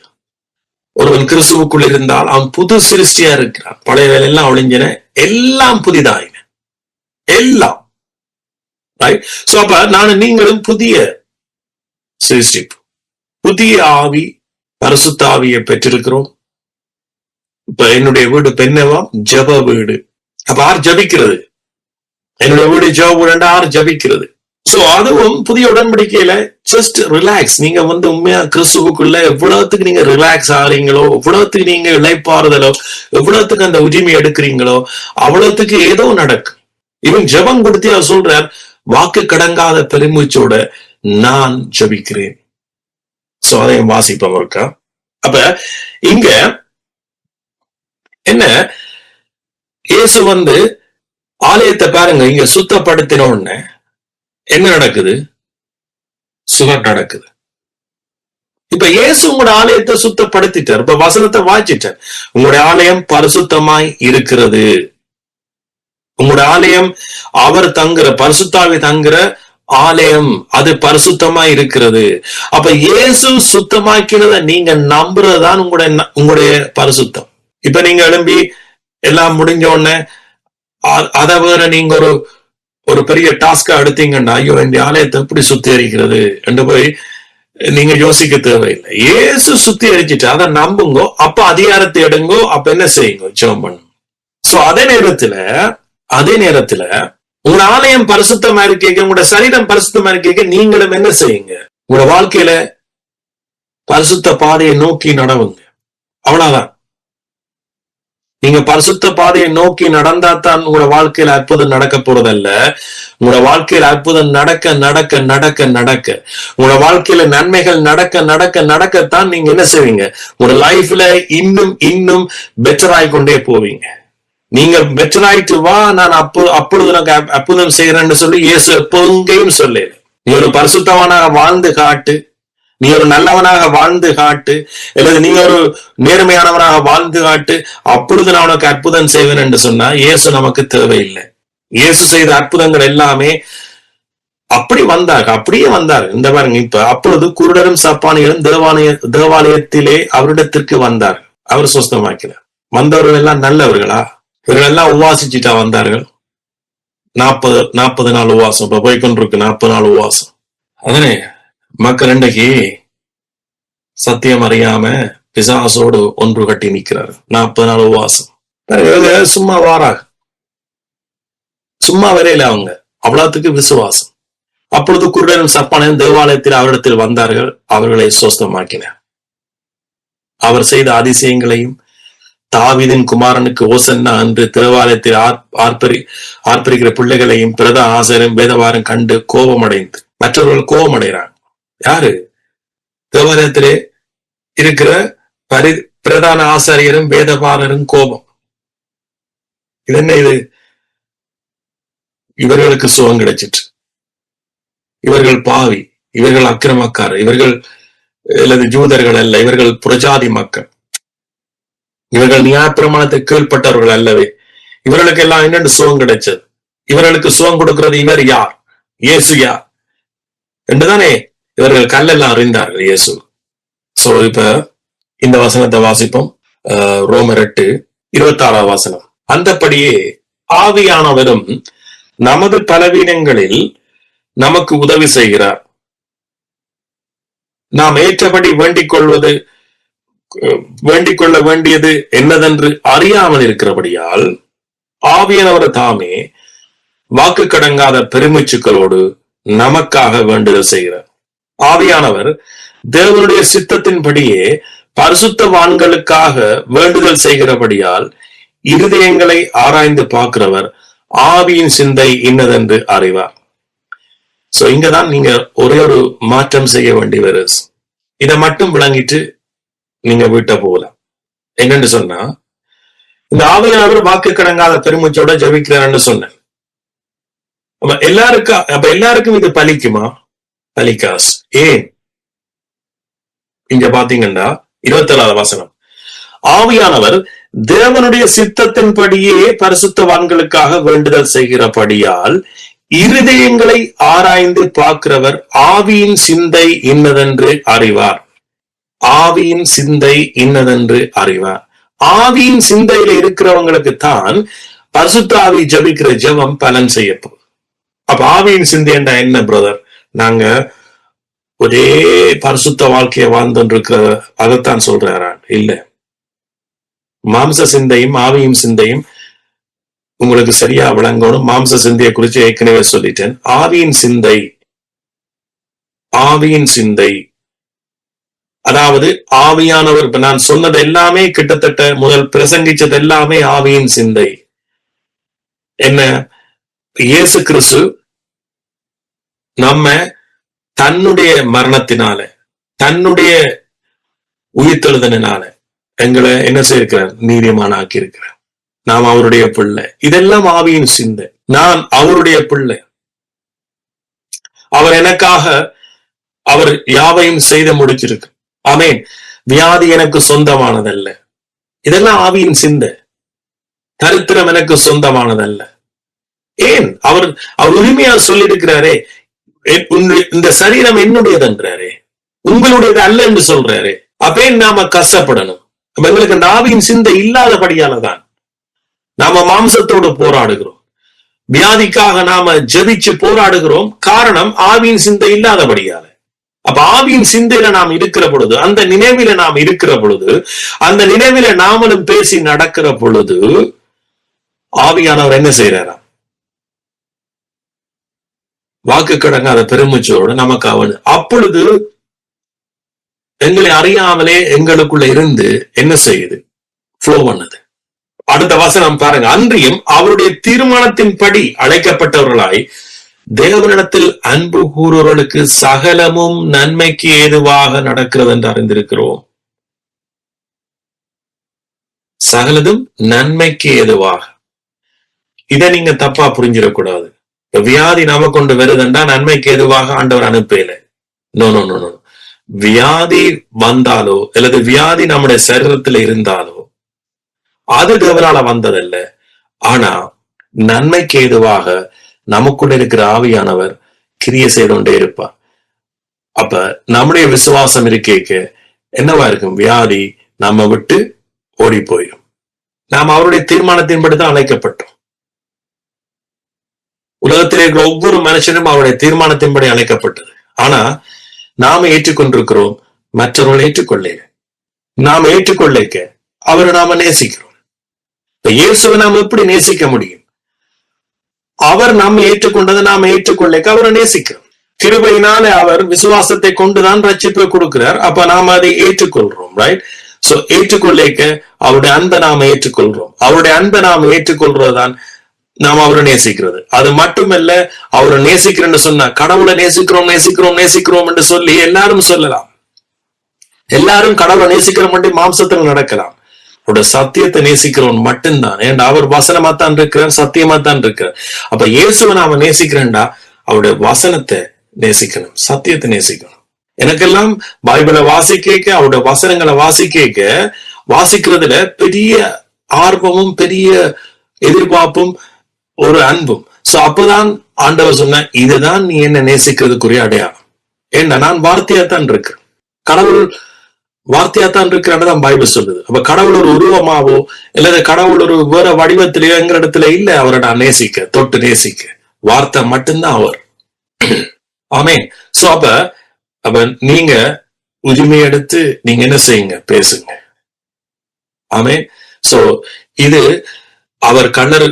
ஒருவன் கிறிஸ்துவுக்குள் இருந்தால் அவன் புது சிருஷ்டியா இருக்கிறான், பழைய வேலையெல்லாம் ஒழிஞ்சன, எல்லாம் புதிதாயின, எல்லாம். சோ அப்ப நீங்களும் புதிய சிருஷ்டிப்பு, புதிய ஆவி, பரிசுத்த ஆவியை பெற்றிருக்கிறோம். இப்ப என்னுடைய வீடு பெண்ணவாம் ஜெப வீடு. அப்ப யார் ஜபிக்கிறது? என்னுடைய வீடு ஜெப வீடு, யார் ஜபிக்கிறது? சோ அதுவும் புதிய உடன்படிக்கையில ஜஸ்ட் ரிலாக்ஸ். நீங்க உண்மையா கிறிஸ்துவுக்குள்ள எவ்வளவுத்துக்கு நீங்க ரிலாக்ஸ் ஆகிறீங்களோ, எவ்வளவுத்துக்கு நீங்க இளைப்பாறுதலோ, எவ்வளவுத்துக்கு அந்த உரிமை எடுக்கிறீங்களோ, அவ்வளவுத்துக்கு ஏதோ நடக்கும். இவன் ஜெபம் கொடுத்து அவர் சொல்றார், வாக்கு கடங்காத பெருமூச்சோட நான் ஜபிக்கிறேன். சோ அதையும் வாசிப்போம் இருக்கா. அப்ப இங்க என்ன, இயேசு ஆலயத்தை பாருங்க, இங்க சுத்தப்படுத்தின உடனே என்ன நடக்குது? சுகம் நடக்குது. இப்ப இயேசு உங்களோட ஆலயத்தை சுத்தப்படுத்திட்டார். இப்ப வசனத்தை வாசிட்டார், உங்களுடைய ஆலயம் பரிசுத்தமாய் இருக்கிறது. உங்களோட ஆலயம் அவர் தங்குற, பரிசுத்தாவி தங்குற ஆலயம், அது பரிசுத்தமாய் இருக்கிறது. அப்ப இயேசு சுத்தமாக்கினத நீங்க நம்புறதுதான் உங்களுடைய பரிசுத்தம். இப்ப நீங்க எழும்பி எல்லாம் முடிஞ்ச உடனே அதை வேற நீங்க ஒரு பெரிய டாஸ்கா எடுத்தீங்கன்னா, ஐயோ இந்த ஆலயத்தை எப்படி சுத்திகரிக்கிறது என்று போய் நீங்க யோசிக்க தேவையில்லை. இயேசு சுத்திகரிச்சுட்டு அதை நம்புங்கோ, அப்ப அதிகாரத்தை எடுங்கோ, அப்ப என்ன செய்யுங்க? ஜெபம் பண்ணுங்க. சோ அதே நேரத்துல உங்க ஆலயம் பரிசுத்தமா இருக்க, உங்களோட சரீரம் பரிசுத்தமா இருக்க, நீங்களும் என்ன செய்யுங்க? உங்களோட வாழ்க்கையில பரிசுத்த பாதையை நோக்கி நடவுங்க. அவ்வளவுதான். நீங்க பரிசுத்த பாதையை நோக்கி நடந்தாதான் உங்களோட வாழ்க்கையில அற்புதம் நடக்க போறதல்ல. உங்களோட வாழ்க்கையில அற்புதம் நடக்க உங்களோட வாழ்க்கையில நன்மைகள் நடக்கத்தான் நீங்க என்ன செய்வீங்க? உங்களோட லைஃப்ல இன்னும் பெட்டர் ஆகிக்கொண்டே போவீங்க. நீங்க பெட்டர் ஆயிட்டு வா, நான் அப்பொழுது நான் அற்புதம் செய்யறேன்னு சொல்லி இயேசு எப்போங்கேயும் சொல்லல. நீ ஒரு பரிசுத்தவனாக வாழ்ந்து காட்டு, நீ ஒரு நல்லவனாக வாழ்ந்து காட்டு, அல்லது நீ ஒரு நேர்மையானவனாக வாழ்ந்து காட்டு, அப்பொழுது நான் உனக்கு அற்புதம் செய்வேன் என்று சொன்னா இயேசு நமக்கு தேவையில்லை. இயேசு செய்த அற்புதங்கள் எல்லாமே அப்படியே வந்தார். இந்த பாருங்க, இப்ப அப்பொழுது குருடரும் சப்பானிகளும் தேவாலயத்திலே அவரிடத்திற்கு வந்தார். அவர் சுஸ்தமாக்கிறார். வந்தவர்கள் எல்லாம் நல்லவர்களா? இவர்கள் எல்லாம் உபாசிச்சுட்டா வந்தார்கள். 40 நாள் உபவாசம். இப்ப போய்கொண்டிருக்கு 40 நாள் உபவாசம். அதனே மக்கள் இன்றைக்கு சத்தியம் அறியாம பிசாசோடு ஒன்று கட்டி நிற்கிறார். 40 நாள் உபவாசம். சும்மா வாராக, சும்மா வரையில அவங்க அவ்வளவுக்கு விசுவாசம். அப்பொழுது குருடரும் சப்பானையும் தேவாலயத்தில் அவரிடத்தில் வந்தார்கள். அவர்களை சுஸ்தமாக்கினார். அவர் செய்த அதிசயங்களையும் தாவீதின் குமாரனுக்கு ஓசன்னா என்று தேவாலயத்தில் ஆர்ப்பரிக்கிற பிள்ளைகளையும் பிரதான ஆசிரியரும் வேதவாரம் கண்டு கோபமடைந்து, மற்றவர்கள் கோபமடைகிறாங்க. யாரு? தேவாலயத்திலே இருக்கிற பிரதான ஆசாரியரும் வேதபாரரும் கோபம். இது என்ன? இது இவர்களுக்கு சுகம் கிடைச்சிட்டு, இவர்கள் பாவி, இவர்கள் அக்கிரமக்காரர், இவர்கள் அல்லது ஜூதர்கள் அல்ல, இவர்கள் புரஜாதி மக்கள், இவர்கள் நியாயப்பிரமாணத்தை கீழ்பட்டவர்கள் அல்லவே. இவர்களுக்கு எல்லாம் என்னென்று சுகம் கிடைச்சது? இவர்களுக்கு சுகம் கொடுக்கிறது இவர் யார்? இயேசு யார் என்றுதானே இவர்கள் கல்லெல்லாம் அறிந்தார்கள் இயேசு. சோ இப்ப இந்த வசனத்தை வாசிப்போம். ரோமர் 8 26வது வசனம். அந்தபடியே ஆவியானவரும் நமது பலவீனங்களில் நமக்கு உதவி செய்கிறார். நாம் ஏற்றபடி வேண்டிக் கொள்ள வேண்டியது என்னதென்று அறியாமல் இருக்கிறபடியால் ஆவியானவர் தாமே வாக்கு கடங்காத பெருமிச்சுக்களோடு நமக்காக வேண்டுதல் செய்கிறார். ஆவியானவர் தேவனுடைய சித்தத்தின்படியே பரிசுத்தவான்களுக்காக வேண்டுதல் செய்கிறபடியால் இருதயங்களை ஆராய்ந்து பார்க்கிறவர் ஆவியின் சிந்தை இன்னதென்று அறிவார். சோ இங்கதான் நீங்க ஒரே ஒரு மாற்றம் செய்ய வேண்டி வருது. இதை மட்டும் விளங்கிட்டு நீங்க வீட்டை போகலாம். என்னன்னு சொன்னா, இந்த ஆவியானவர் வாக்கு கடங்காத பெருமூச்சோட ஜெபிக்கிறார்னு சொன்னேன். எல்லாருக்கும் இது பலிக்குமா? பலிக்காஸ். ஏன்? இங்க பாத்தீங்கன்னா 27வது வசனம். ஆவியானவர் தேவனுடைய சித்தத்தின்படியே பரிசுத்தவான்களுக்காக வேண்டுதல் செய்கிறபடியால் இருதயங்களை ஆராய்ந்து பார்க்கிறவர் ஆவியின் சிந்தை இன்னதென்று அறிவார். ஆவியின் சிந்தை இன்னதென்று அறிவார். ஆவியின் சிந்தையில இருக்கிறவங்களுக்கு தான் பரிசுத்த ஆவி ஜபிக்கிற ஜெபம் பலன் செய்யப்போம். அப்ப ஆவியின் சிந்தை என்றா என்ன பிரதர்? நாங்க ஒரே பரிசுத்த வாழ்க்கையை வாழ்ந்து இருக்கிற அதைத்தான் சொல்றாரா? இல்ல, மாம்ச சிந்தையும் ஆவியும் சிந்தையும் உங்களுக்கு சரியா விளங்கணும். மாம்ச சிந்தையை குறித்து ஏற்கனவே சொல்லிட்டேன். ஆவியின் சிந்தை அதாவது ஆவியானவர். இப்ப நான் சொன்னது எல்லாமே கிட்டத்தட்ட முதல் பிரசங்கிச்சது எல்லாமே ஆவியின் சிந்தை. என்ன? இயேசு கிறிஸ்து நம்ம தன்னுடைய மரணத்தினால, தன்னுடைய உயிர்த்தெழுதலினால எங்களை என்ன செய்திருக்கிறார்? நீதிமான் ஆக்கி இருக்கிறார். நாம் அவருடைய பிள்ளை. இதெல்லாம் ஆவியின் சிந்தை. நான் அவருடைய பிள்ளை. அவர் எனக்காக அவர் யாவையும் செய்து முடிச்சிருக்கு. ஆமென். வியாதி எனக்கு சொந்தமானதல்ல. இதெல்லாம் ஆவியின் சிந்தை. தரித்திரம் எனக்கு சொந்தமானதல்ல. ஏன்? அவர் உரிமையா சொல்லி இருக்கிறாரே, இந்த சரீரம் என்னுடையதுன்றாரே, உங்களுடையது அல்ல என்று சொல்றாரு. அப்பே நாம கஷ்டப்படணும். எங்களுக்கு ஆவியின் சிந்தை இல்லாதபடியாலதான் நாம மாம்சத்தோடு போராடுகிறோம். வியாதிக்காக நாம ஜெபிச்சு போராடுகிறோம். காரணம் ஆவியின் சிந்தை இல்லாதபடியால. அப்ப ஆவியின் சிந்தையில நாம் இருக்கிற பொழுது, அந்த நினைவில நாம் இருக்கிற பொழுது, அந்த நினைவில நாமளும் பேசி நடக்கிற பொழுது ஆவியானவர் என்ன செய்யறாரா? வாக்கு கடங்காத பெருமூச்சோடு நமக்கு அவன் அப்பொழுது எங்களை அறியாமலே எங்களுக்குள்ள இருந்து என்ன செய்யுது? ஃப்ளோ பண்ணுது. அடுத்த வசனம் பாருங்க. அன்றியும் அவருடைய தீர்மானத்தின்படி அழைக்கப்பட்டவர்களாய் தேவனிடத்தில் அன்பு கூறுவர்களுக்கு சகலமும் நன்மைக்கு ஏதுவாக நடக்கிறது என்று அறிந்திருக்கிறோம். சகலதும் நன்மைக்கு ஏதுவாக. இதை நீங்க தப்பா புரிஞ்சிடக்கூடாது. வியாதி நாம கொண்டு வருதுண்டா நன்மைக்கு ஏதுவாக ஆண்டவர் அனுப்பல. No no no no. வியாதி வந்தாலோ அல்லது வியாதி நம்முடைய சரீரத்துல இருந்தாலோ அது தேவனால வந்ததல்ல. ஆனா நன்மைக்கு ஏதுவாக நமக்குள்ள இருக்கிற ஆவியானவர் கிரியை செய்து கொண்டே இருப்பார். அப்ப நம்முடைய விசுவாசம் இருக்கேக்க என்னவா இருக்கும்? வியாதி நம்ம விட்டு ஓடி போயிடும். நாம் அவருடைய தீர்மானத்தின்படி தான் அழைக்கப்பட்டோம். உலகத்தில் இருக்கிற ஒவ்வொரு மனுஷனும் அவருடைய தீர்மானத்தின்படி அழைக்கப்பட்டது. ஆனா நாம ஏற்றுக்கொண்டிருக்கிறோம், மற்றவர்கள் ஏற்றுக்கொள்ள. நாம ஏற்றுக்கொள்ளைக்க அவரை நாம நேசிக்கிறோம். இப்ப இயேசுவை நாம் எப்படி நேசிக்க முடியும்? அவர் நம்ம ஏற்றுக்கொண்டதை நாம ஏற்றுக்கொள்ளைக்க அவரை நேசிக்கிறோம். கிருபையினால அவர் விசுவாசத்தை கொண்டுதான் ரட்சிப்பை கொடுக்கிறார். அப்ப நாம அதை ஏற்றுக்கொள்றோம். ரைட்? சோ ஏற்றுக்கொள்ளைக்க அவருடைய அன்பை நாம ஏற்றுக்கொள்றோம். அவருடைய அன்பை நாம ஏற்றுக்கொள்றதுதான் நாம் அவரை நேசிக்கிறது. அது மட்டுமல்ல, அவரை நேசிக்கிறேன்னு சொன்னா கடவுளை நேசிக்கிறோம் நேசிக்கிறோம் நேசிக்கிறோம் என்று சொல்லி எல்லாரும் சொல்லலாம். எல்லாரும் கடவுளை நேசிக்கிறோம் என்று மாம்சத்தில் நடக்கலாம். அவருடைய சத்தியத்தை நேசிக்கிறவன் மட்டும்தான். ஏன்னா அவர் வசனமா தான் இருக்கிறார், சத்தியமா தான் இருக்கிறார். அப்ப இயேசுவை நாம நேசிக்கிறேன்டா அவருடைய வசனத்தை நேசிக்கணும், சத்தியத்தை நேசிக்கணும். எனக்கெல்லாம் பைபிளை வாசிக்க, அவருடைய வசனங்களை வாசிக்கிறதுல பெரிய ஆர்வமும் பெரிய எதிர்பார்ப்பும் ஒரு அன்பும். சோ அப்பதான் ஆண்டவர் சொன்ன, இதுதான் நீ என்ன நேசிக்கிறதுக்குரிய அடையாளம். ஏன்னா நான் வார்த்தையா தான் இருக்கிறேன். கடவுள் வார்த்தையாத்தான் இருக்கிறான்னு பைபிள் சொல்லுது. அப்ப கடவுள் ஒரு உருவமாவோ இல்லது கடவுள் ஒரு வேற வடிவத்திலேயோ எங்கிற இடத்துல இல்ல அவரை நான் நேசிக்க, தொட்டு நேசிக்க. வார்த்தை மட்டும்தான் அவர். ஆமென். சோ அப்ப நீங்க உரிமை எடுத்து நீங்க என்ன செய்யுங்க, பேசுங்க. ஆமென். சோ இது அவர் கண்ணர்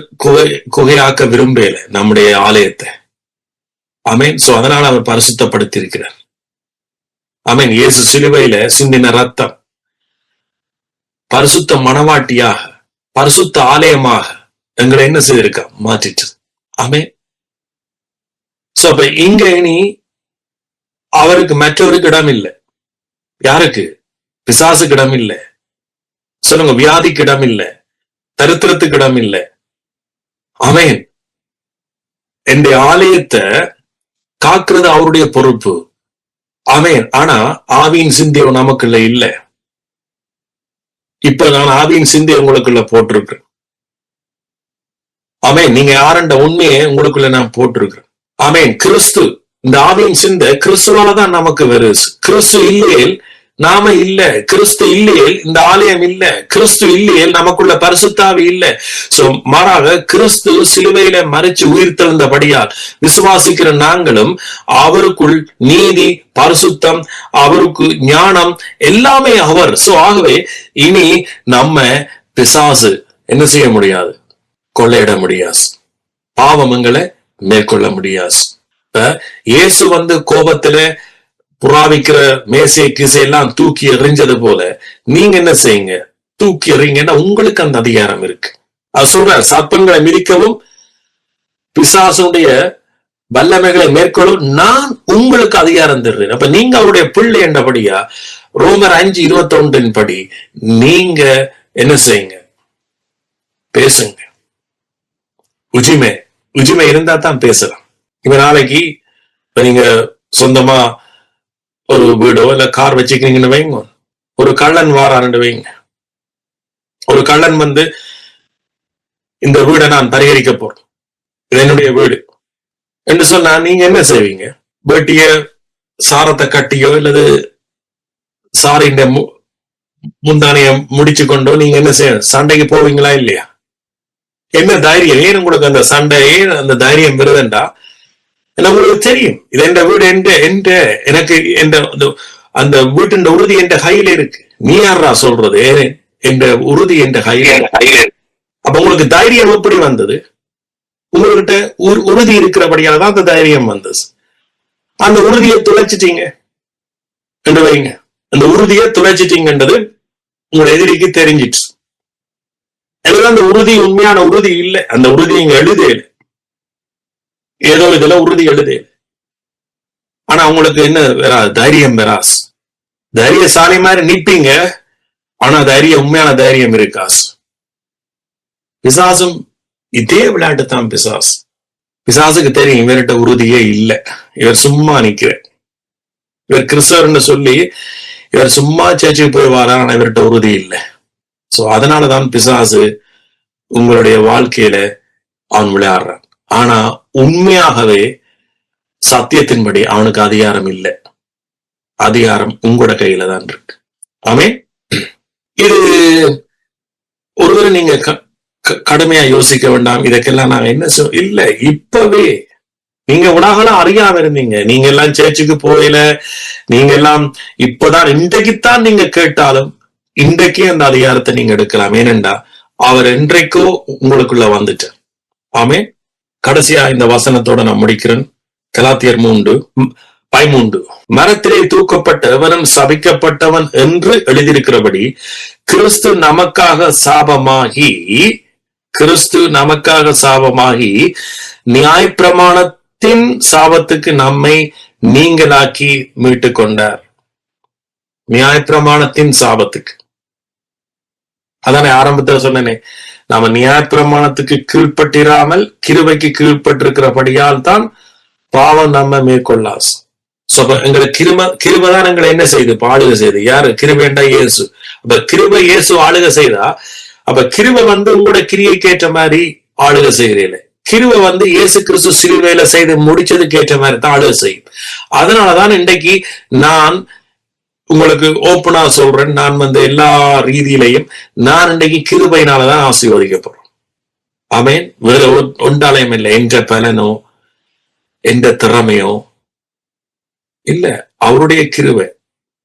குகையாக்க விரும்பல நம்முடைய ஆலயத்தை. ஆமென். சோ அதனால அவர் பரிசுத்தப்படுத்தி இருக்கிறார். ஆமென். இயேசு சிலுவையில சிந்தின ரத்தம் பரிசுத்த மணவாட்டியாக, பரிசுத்த ஆலயமாக எங்களை என்ன செய்திருக்கா, மாற்றிட்டு. ஆமென். சோ அப்ப இங்க இனி அவருக்கு மற்றவருக்கு இடம் இல்லை. யாருக்கு? பிசாசுக்கு இடம் இல்லை. சொல்லுங்க, வியாதிக்கு இடம் இல்லை, தரித்திரத்துக்கு இடம் இல்லை. ஆமென். என்னுடைய ஆலயத்தை காக்குறது அவருடைய பொறுப்பு. ஆமென். ஆனா ஆவியின் சிந்தையோ நமக்குள்ள இல்ல. இப்ப நான் ஆவியின் சிந்தைய உங்களுக்குள்ள போட்டிருக்கிறேன். ஆமென். நீங்க யாருன்ற உண்மையை உங்களுக்குள்ள நான் போட்டிருக்கிறேன். ஆமென். கிறிஸ்து, இந்த ஆவியின் சிந்தை கிறிஸ்துவாலதான் நமக்கு வருது. கிறிஸ்து இல்லையேல் நாம இல்ல. கிறிஸ்து இல்லையேல் இந்த ஆலயம் இல்ல. கிறிஸ்து இல்லையேல் நமக்குள்ள பரிசுத்தாவி இல்ல. சோ மாறாக கிறிஸ்து சிலுவையில மரிச்சு உயிர் தெழுந்தபடியால் விசுவாசிக்கிற நாங்களும் அவருக்குள் நீதி, பரிசுத்தம், அவருக்கு ஞானம் எல்லாமே அவர். சோ ஆகவே இனி நம்ம பிசாசு என்ன செய்ய முடியாது, கொள்ளையிட முடியாது, பாவங்களை மேற்கொள்ள முடியாது. இயேசு கோபத்துல புறாவிக்கிற மேசை கிசை எல்லாம் தூக்கி எறிஞ்சது போல நீங்க என்ன செய்யுங்க, தூக்கி எறிங்கன்னா உங்களுக்கு அந்த அதிகாரம் இருக்கு. அது சொல்ற சர்ப்பங்களை மிதிக்கவும் பிசாசுடைய வல்லமைகளை மேற்கொள்ளும் நான் உங்களுக்கு அதிகாரம் தருறேன். அப்ப நீங்க அவருடைய பிள்ளை என்றபடியா ரோமர் 5:21 படி நீங்க என்ன செய்யுங்க, பேசுங்க. உஜிமை இருந்தா தான் பேசலாம். இப்ப நாளைக்கு நீங்க சொந்தமா ஒரு வீடோ இல்ல கார் வச்சுக்கிறீங்கன்னு வைங்க, ஒரு கள்ளன் வாரான்னு வைங்க. ஒரு கள்ளன் இந்த வீடை நான் பரிகரிக்க போறேன், இது என்னுடைய வீடு என்று சொன்னா நீங்க என்ன செய்வீங்க? வேட்டிய சாரத்தை கட்டியோ இல்லது சாரின் முந்தானைய முடிச்சு கொண்டோ நீங்க என்ன செய்ய, சண்டைக்கு போவீங்களா இல்லையா? என்ன தைரியம்? ஏன் உங்களுக்கு அந்த சண்டை, ஏன் அந்த தைரியம் வருதுண்டா உங்களுக்கு தெரியும் இது எந்த வீடு, எனக்கு அந்த வீட்டின் உறுதி என்ற கையில இருக்கு. நீ யாரா சொல்றது என்ற உறுதி என்ற கையில. அப்ப உங்களுக்கு தைரியம் எப்படி வந்தது? உங்ககிட்ட உறுதி இருக்கிறபடியாலதான் அந்த தைரியம் வந்தது. அந்த உறுதியை துளைச்சிட்டீங்க என்று வைங்க. அந்த உறுதியை துளைச்சிட்டீங்கன்றது உங்களோட எதிரிக்கு தெரிஞ்சிட்டு. எனக்கு அந்த உறுதி உண்மையான உறுதி இல்லை. அந்த உறுதி இங்க எழுதல, ஏதோ இதுல உறுதி எழுது. ஆனா உங்களுக்கு என்ன வராது, தைரியம் வராது. தைரியசாலி மாதிரி நிப்பீங்க, ஆனா தைரியம், உண்மையான தைரியம் இருக்காது. பிசாசும் இதே விளையாட்டு தான். பிசாசுக்கு தெரியும் இவர்கிட்ட உறுதியே இல்லை, இவர் சும்மா நிக்கிற, இவர் கிறிஸ்தவர்னு சொல்லி இவர் சும்மா சேர்ச்சுக்கு போய் வாரா, ஆனா இவர்கிட்ட உறுதி இல்லை. சோ அதனாலதான் பிசாசு உங்களுடைய வாழ்க்கையில அவன் விளையாடுறான். ஆனா உண்மையாகவே சத்தியத்தின்படி அவனுக்கு அதிகாரம் இல்லை. அதிகாரம் உங்களோட கையில தான் இருக்கு. ஆமென். இது ஒருவரை நீங்க கடுமையா யோசிக்க வேண்டாம். இதற்கெல்லாம் நாங்க என்ன இல்ல, இப்பவே நீங்க உலகெல்லாம் அறியாம இருந்தீங்க. நீங்க எல்லாம் சேர்ச்சுக்கு போயில, நீங்க எல்லாம் இப்பதான் இன்றைக்குத்தான் நீங்க கேட்டாலும் இன்றைக்கே அந்த அதிகாரத்தை நீங்க எடுக்கலாம். ஏனென்றா அவர் என்றைக்கோ உங்களுக்குள்ள வந்துட்டு. ஆமென். கடைசியா இந்த வசனத்தோட நான் முடிக்கிறேன். கலாத்தியர் 3:13 மரத்திலே தூக்கப்பட்ட எவனும் சபிக்கப்பட்டவன் என்று எழுதியிருக்கிறபடி கிறிஸ்து நமக்காக சாபமாகி நியாயப்பிரமாணத்தின் சாபத்துக்கு நம்மை நீங்களாக்கி மீட்டு கொண்டார். நியாயப்பிரமாணத்தின் சாபத்துக்கு, அதானே ஆரம்பத்தில் சொன்னேனே, நாம நியாயப்பிரமாணத்துக்கு கீழ்பட்டிராமல் கிருபைக்கு கீழ்பட்டிருக்கிறபடியால் தான் பாவம் நம்ம மேற்கொள்ளாது. எங்களை கிருபைதான் எங்களை என்ன செய்து ஆளுகை செய்து. யாரு? கிருபைண்டா இயேசு. அப்ப கிருபை இயேசு ஆளுகை செய்தா, அப்ப கிருபை உங்களோட கிரியைக்கு ஏற்ற மாதிரி ஆளுகை செய்கிறீங்களே. கிருபை இயேசு கிறிஸ்து சிலுவையில செய்து முடிச்சதுக்கு ஏற்ற மாதிரி தான் ஆளுகை செய்யும். அதனாலதான் இன்றைக்கு நான் உங்களுக்கு ஓப்பனா சொல்றேன், நான் எல்லா ரீதியிலையும் நான் இன்றைக்கு கிருபையினாலதான் ஆசீர்வதிக்கப்படுறோம். ஆமேன். வேற ஒன்றாலயம் இல்லை, என்ற பலனோ எந்த திறமையோ இல்ல, அவருடைய கிருபை.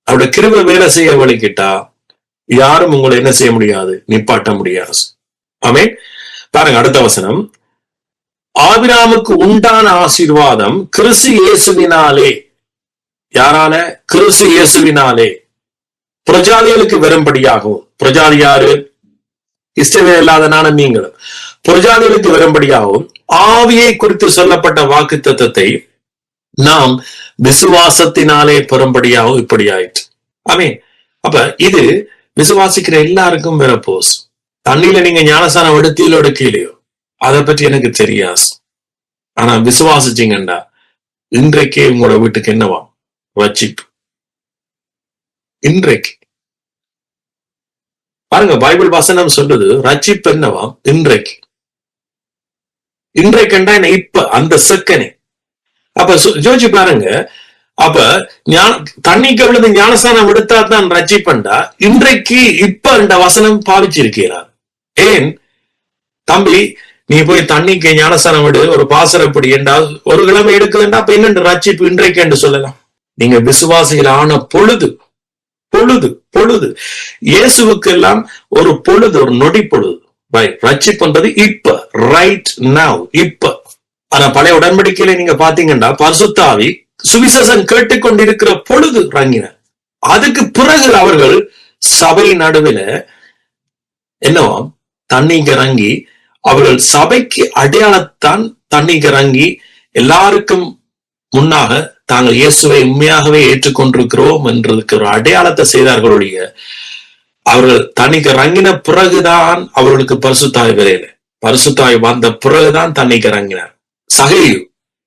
அவருடைய கிருபை வேலை செய்ய வழிகிட்டா யாரும் உங்களை என்ன செய்ய முடியாது, நிப்பாட்ட முடியாது. ஆமேன். பாருங்க அடுத்த வசனம். ஆபிரகாமுக்கு உண்டான ஆசீர்வாதம் கிறிஸ்து இயேசுவினாலே. யாரால? கிறிஸ்து இயேசுவினாலே பிரஜாதிகளுக்கு வரும்படியாகவும். பிரஜாதி யாரு? இஸ்ரவேல் இல்லாதனான நீங்களும். பிரஜாதிகளுக்கு வரும்படியாகவும் ஆவியை குறித்து சொல்லப்பட்ட வாக்கு தத்தத்தை நாம் விசுவாசத்தினாலே பெறும்படியாகவும் இப்படி ஆயிற்று. ஆமீன். அப்ப இது விசுவாசிக்கிற எல்லாருக்கும் வரப்போஸ். தண்ணியில நீங்க ஞானஸ்தானம் எடுத்தீங்களோ எடுக்கலையோ அதை பற்றி எனக்கு தெரியாது. ஆனா விசுவாசிச்சீங்கண்டா இன்றைக்கே உங்களோட வீட்டுக்கு என்னவா ரட்சிப்பு. இன்றைக்கு பாருங்க, பைபிள் வசனம் சொல்லுது ரட்சிப்பு என்னவா இன்றைக்கு. இன்றைக்குண்டா என்ன? இப்ப அந்த செகனே. அப்ப ஜோதிச்சு பாருங்க. அப்ப தண்ணிக்கு விழுந்து ஞானஸ்தானம் எடுத்தா தான் ரட்சிப்பண்டா இன்றைக்கு இப்ப இந்த வசனம் பாவிச்சிருக்கிறார். ஏன் தம்பி நீ போய் தண்ணிக்கு ஞானஸ்தானம் விடு, ஒரு பாசரப்படி என்றால் ஒரு கிழமை எடுக்குதுண்டா அப்ப என்ன ரட்சிப்பு இன்றைக்கு என்று சொல்லலாம். நீங்க விசுவாசிகள் ஆன பொழுது பொழுது பொழுது இயேசுவுக்கு எல்லாம் ஒரு பொழுது, ஒரு நொடி பொழுது. ரட்சிப்புன்றது இப்ப, ரைட் நவ், இப்ப. ஆனா பழைய உடன்படிக்கையில நீங்க பாத்தீங்கன்னா பரிசுத்த ஆவி சுவிசேஷம் கேட்டுக்கொண்டிருக்கிற பொழுது இறங்கின. அதுக்கு பிறகு அவர்கள் சபை நடுவில் என்னவாம் தண்ணீர் இறங்கி அவர்கள் சபைக்கு அடையாளத்தான் தண்ணீர் இறங்கி எல்லாருக்கும் முன்னாக தாங்கள் இயேசுவை உண்மையாகவே ஏற்றுக்கொண்டிருக்கிறோம் என்றதுக்கு ஒரு அடையாளத்தை செய்தார்களுடைய அவர்கள் தண்ணிக்கு இறங்கின பிறகுதான் அவர்களுக்கு பரிசுத்தாய் வரையில. பரிசுத்தாய் வந்த பிறகுதான் தண்ணிக்கு இறங்கினார். சகையு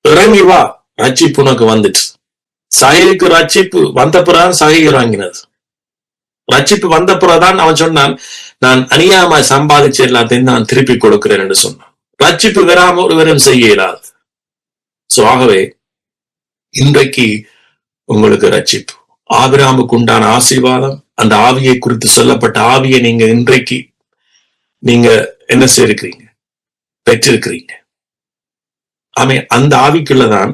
இறங்கி வா, ரட்சிப்பு உனக்கு வந்துட்டு. சகையுக்கு ரட்சிப்பு வந்த பிறகுதான் சகை இறங்கினது. ரட்சிப்பு வந்த பிறகுதான் அவன் சொன்னான், நான் அநியாயமாய் சம்பாதிச்ச எல்லாத்தையும் நான் திருப்பி கொடுக்கிறேன் என்று சொன்னான். ரட்சிப்பு வராம ஒருவரும் செய்ய இயலாது. ஆகவே இன்றைக்கு உங்களுக்கு ரட்சிப்பு, ஆபிரகாமுக்கு உண்டான ஆசீர்வாதம், அந்த ஆவியை குறித்து சொல்லப்பட்ட ஆவியை நீங்க இன்றைக்கு நீங்க என்ன செய்திருக்கிறீங்க, பெற்றிருக்கிறீங்க. ஆமே, அந்த ஆவிக்குள்ளதான்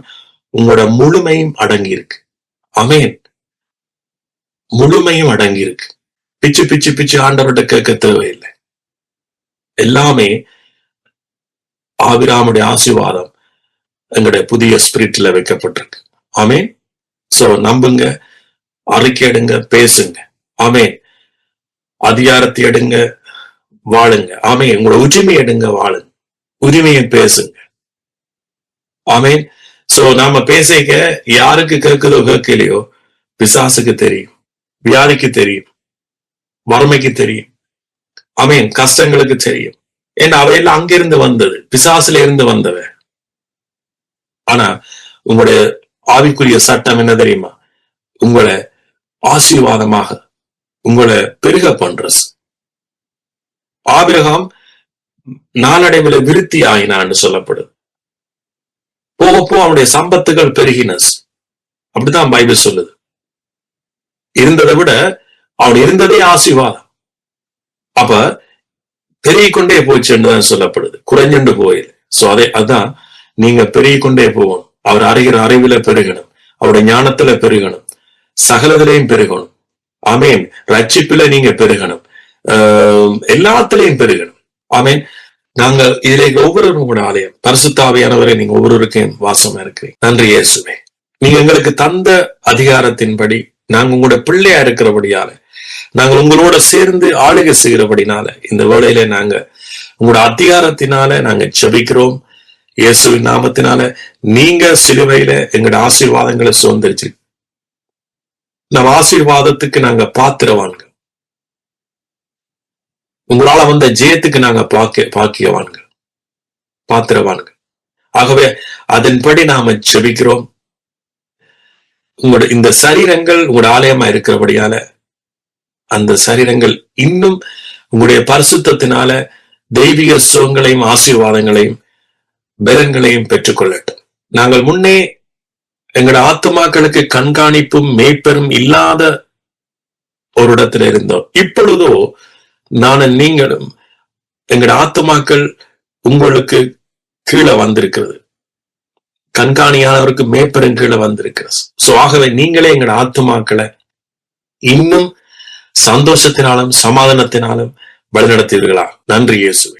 உங்களோட முழுமையும் அடங்கி இருக்கு. ஆமேன், முழுமையும் அடங்கி இருக்கு. பிச்சு பிச்சு பிச்சு ஆண்டவர்கிட்ட கேட்க தேவையில்லை. எல்லாமே ஆபிரகாமுடைய ஆசீர்வாதம் எங்களுடைய புதிய ஸ்பிரிட்ல வைக்கப்பட்டிருக்கு. ஆமேன். சோ நம்புங்க, அறிக்கை எடுங்க, பேசுங்க. ஆமேன். அதிகாரத்தை எடுங்க, வாழுங்க. ஆமேன். உங்களோட உரிமை எடுங்க, வாழுங்க. உரிமையை பேசுங்க. ஆமேன். சோ நாம பேசிக்க யாருக்கு கேட்குதோ கேட்கலையோ பிசாசுக்கு தெரியும், வியாதிக்கு தெரியும், வறுமைக்கு தெரியும். ஆமேன். கஷ்டங்களுக்கு தெரியும். ஏன்னா அவையெல்லாம் அங்கிருந்து வந்தது, பிசாசுல இருந்து வந்தவ. ஆனா உங்களுடைய ஆவிக்குரிய சட்டம் என்ன தெரியுமா? உங்களை ஆசீர்வாதமாக உங்களை பெருக பண்றது. ஆபிரகாம் நாளடைவில் விருத்தி ஆயினான்னு சொல்லப்படுது. போகப்போ அவனுடைய சம்பத்துகள் பெருகினஸ். அப்படிதான் பைபிள் சொல்லுது. இருந்ததை விட அவன் இருந்ததே ஆசீர்வாதம். அப்ப பெருகிக்கொண்டே போச்சுன்னு சொல்லப்படுது, குறைஞ்சண்டு போயிரு. சோ அதான் நீங்க பெருகிக்கொண்டே போகணும். அவர் அறிகிற அறிவில பெருகணும், அவருடைய ஞானத்துல பெருகணும், சகலத்திலையும் பெருகணும். ஆமேன். ரட்சிப்புல நீங்க பெருகணும், எல்லாத்திலையும் பெருகணும். ஆமேன். நாங்க இதுல ஒவ்வொருவரும் கூட ஆலயம், பரிசுத்த ஆவியானவரை நீங்க ஒவ்வொருவருக்கும் வாசமா இருக்கிறீங்க. நன்றி இயேசுவே. நீங்க எங்களுக்கு தந்த அதிகாரத்தின்படி நாங்க உங்களோட பிள்ளையா இருக்கிறபடியால, நாங்கள் உங்களோட சேர்ந்து ஆளுகை செய்கிறபடினால இந்த வேளையில நாங்க உங்களோட அதிகாரத்தினால நாங்க ஜெபிக்கிறோம். இயேசுவின் நாமத்தினால நீங்க சிலுவையில எங்களோட ஆசீர்வாதங்களை சுதந்திரிச்சு நம்ம ஆசீர்வாதத்துக்கு நாங்க பாத்திரவான்கள். உங்களால வந்த ஜெயத்துக்கு நாங்க பாக்கியவான்கள், பாத்திரவான்கள். ஆகவே அதன்படி நாம ஜெபிக்கிறோம். உங்களோட இந்த சரீரங்கள் உங்களோட ஆலயமா இருக்கிறபடியால அந்த சரீரங்கள் இன்னும் உங்களுடைய பரிசுத்தத்தினால தெய்வீக சுகங்களையும் ஆசீர்வாதங்களையும் பலன்களையும் பெற்றுக்கொள்ளட்டும். நாங்கள் முன்னே எங்களோட ஆத்துமாக்களுக்கு கண்காணிப்பும் மேய்ப்பெரும் இல்லாத ஒரு இடத்துல இருந்தோம். இப்பொழுதோ நானும் நீங்களும் எங்கட ஆத்துமாக்கள் உங்களுக்கு கீழே வந்திருக்கிறது, கண்காணியானவருக்கு மேய்ப்பரின் கீழே வந்திருக்கிறது. சோ ஆகவே நீங்களே எங்கட ஆத்துமாக்களை இன்னும் சந்தோஷத்தினாலும் சமாதானத்தினாலும் வழிநடத்தீர்களா? நன்றி இயேசுவே.